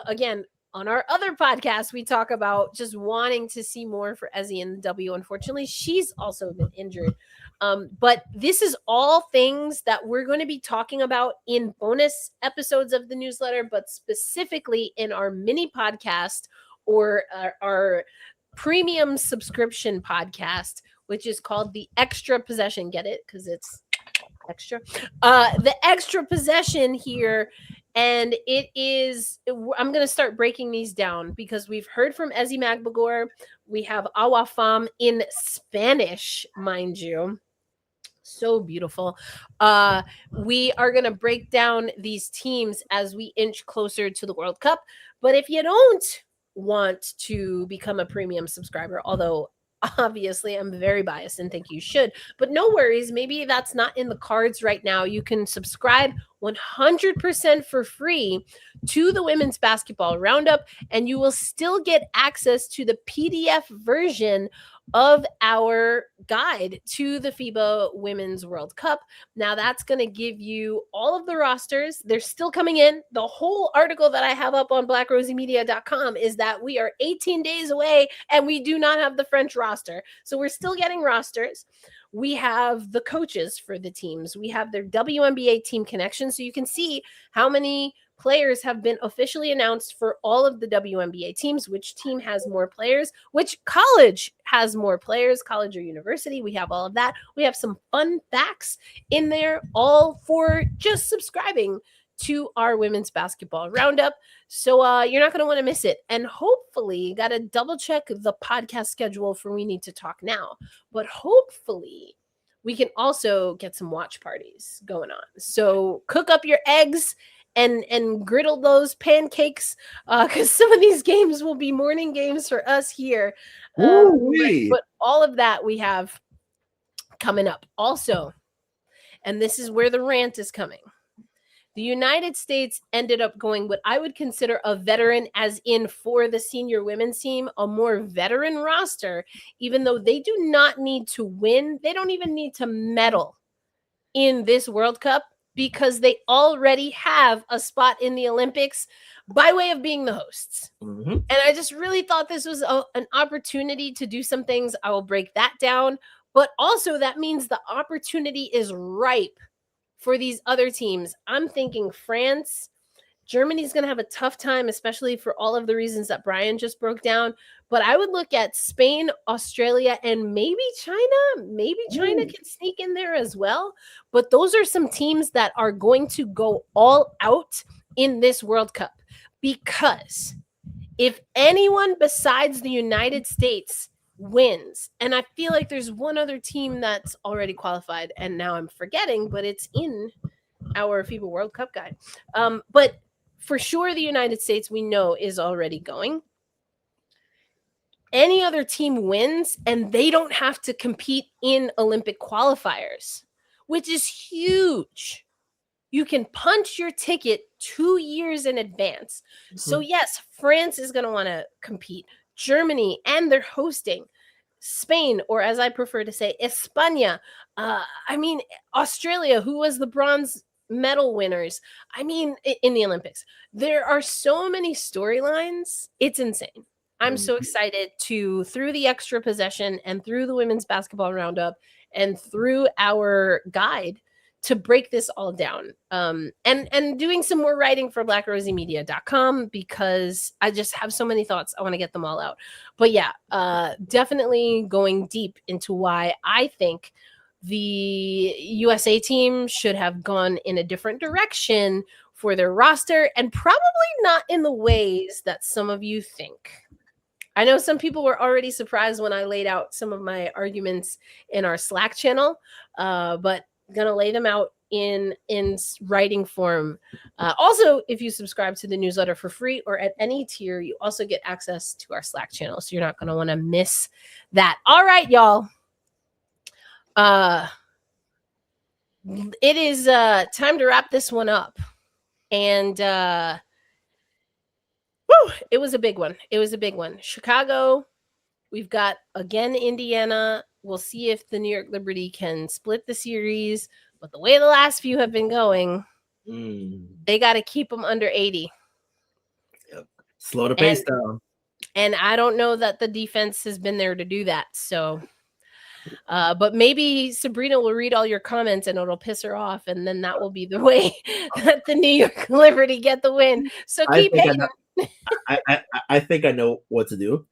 again, on our other podcast, we talk about just wanting to see more for Ezi in the W. Unfortunately, she's also been injured. But this is all things that we're going to be talking about in bonus episodes of the newsletter, but specifically in our mini podcast or our premium subscription podcast, which is called The Extra Possession. Get it? Because it's extra. The Extra Possession here. And it is, I'm going to start breaking these down because we've heard from Ezi Magbagor. We have Awa Fam in Spanish, mind you. So beautiful. We are going to break down these teams as we inch closer to the World Cup. But if you don't want to become a premium subscriber, although obviously I'm very biased and think you should, but no worries. Maybe that's not in the cards right now. You can subscribe 100% for free to the Women's Basketball Roundup, and you will still get access to the PDF version of our guide to the FIBA Women's World Cup. Now that's going to give you all of the rosters. They're still coming in. The whole article that I have up on blackrosiemedia.com is that we are 18 days away and we do not have the French roster. So we're still getting rosters. We have the coaches for the teams. We have their WNBA team connections. So you can see how many players have been officially announced for all of the WNBA teams, which team has more players, which college has more players, college or university. We have all of that. We have some fun facts in there, all for just subscribing to our Women's Basketball Roundup. So you're not going to want to miss it. And hopefully, got to double check the podcast schedule for We Need to Talk Now. But hopefully, we can also get some watch parties going on. So cook up your eggs and griddle those pancakes because some of these games will be morning games for us here. But all of that we have coming up. Also, and this is where the rant is coming. The United States ended up going what I would consider a veteran, as in for the senior women's team, a more veteran roster, even though they do not need to win. They don't even need to medal in this World Cup because they already have a spot in the Olympics by way of being the hosts. Mm-hmm. And I just really thought this was an opportunity to do some things. I will break that down. But also that means the opportunity is ripe for these other teams. I'm thinking France. Germany's going to have a tough time, especially for all of the reasons that Brian just broke down. But I would look at Spain, Australia, and maybe China. Maybe China can sneak in there as well. But those are some teams that are going to go all out in this World Cup. Because if anyone besides the United States wins, and I feel like there's one other team that's already qualified, and now I'm forgetting, but it's in our FIBA World Cup guide. But for sure, the United States, we know, is already going. Any other team wins, and they don't have to compete in Olympic qualifiers, which is huge. You can punch your ticket 2 years in advance. Mm-hmm. So, yes, France is going to want to compete. Germany, and they're hosting. Spain, or as I prefer to say, España. Australia, who was the bronze medal winners, in the Olympics. There are so many storylines. It's insane. I'm so excited through the extra possession and through the women's basketball roundup and through our guide to break this all down. And doing some more writing for blackrosiemedia.com because I just have so many thoughts. I want to get them all out. But yeah, definitely going deep into why I think the USA team should have gone in a different direction for their roster and probably not in the ways that some of you think. I know some people were already surprised when I laid out some of my arguments in our Slack channel, but gonna lay them out in writing form. Also, if you subscribe to the newsletter for free or at any tier, you also get access to our Slack channel, so you're not gonna want to miss that. All right, y'all. It is time to wrap this one up. And it was a big one. Chicago, we've got, again, Indiana. We'll see if the New York Liberty can split the series. But the way the last few have been going, they got to keep them under 80. Yep. Slow the pace down. And I don't know that the defense has been there to do that. So... but maybe Sabrina will read all your comments and it'll piss her off, and then that will be the way that the New York Liberty get the win. So keep hating. I think I know what to do.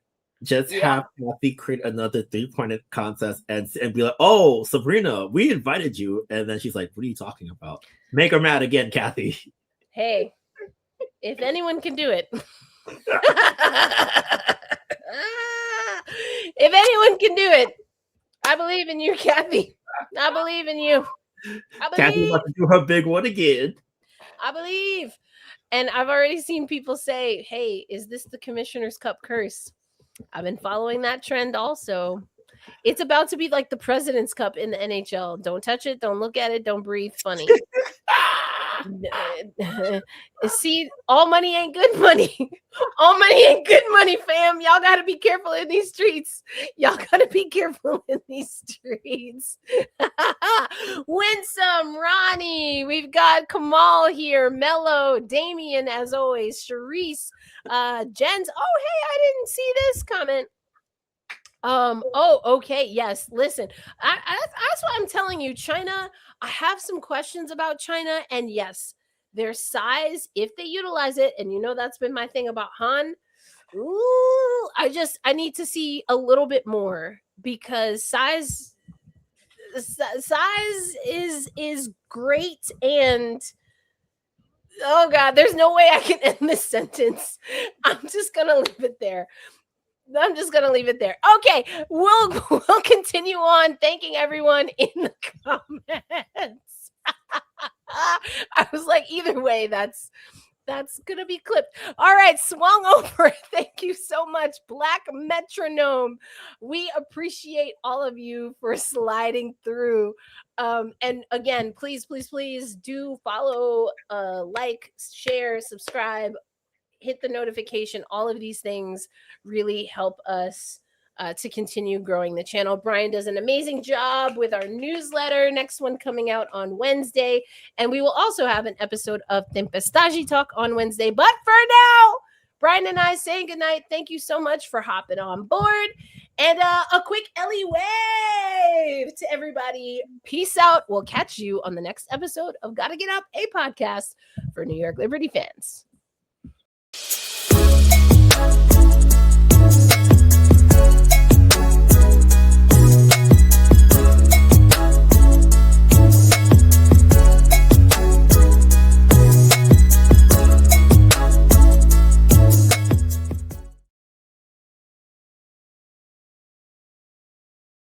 Just have Kathy create another 3-point contest and be like, "Oh, Sabrina, we invited you," and then she's like, "What are you talking about?" Make her mad again, Kathy. Hey, if anyone can do it, if anyone can do it. I believe in you, Kathy. I believe in you. Kathy's about to do her big one again. I believe. And I've already seen people say, hey, is this the Commissioner's Cup curse? I've been following that trend also. It's about to be like the President's Cup in the NHL. Don't touch it. Don't look at it. Don't breathe. Funny. See, all money ain't good money. All money ain't good money, fam. Y'all got to be careful in these streets. Winsome, Ronnie. We've got Kamal here. Mello, Damien, as always. Sharice, Jens. Oh, hey, I didn't see this comment. Okay. Yes. Listen, that's what I'm telling you. China, I have some questions about China, and yes, their size, if they utilize it, and that's been my thing about Han. Ooh, I need to see a little bit more because size is great, and oh God, there's no way I can end this sentence. I'm just gonna leave it there. Okay, we'll continue on thanking everyone in the comments. I was like, either way, that's gonna be clipped. All right, swung over. Thank you so much, Black Metronome. We appreciate all of you for sliding through. And again, please do follow, like, share, subscribe. Hit the notification. All of these things really help us to continue growing the channel. Brian does an amazing job with our newsletter. Next one coming out on Wednesday. And we will also have an episode of Tempestagi Talk on Wednesday. But for now, Brian and I saying goodnight. Thank you so much for hopping on board. And a quick Ellie wave to everybody. Peace out. We'll catch you on the next episode of Gotta Get Up, a podcast for New York Liberty fans.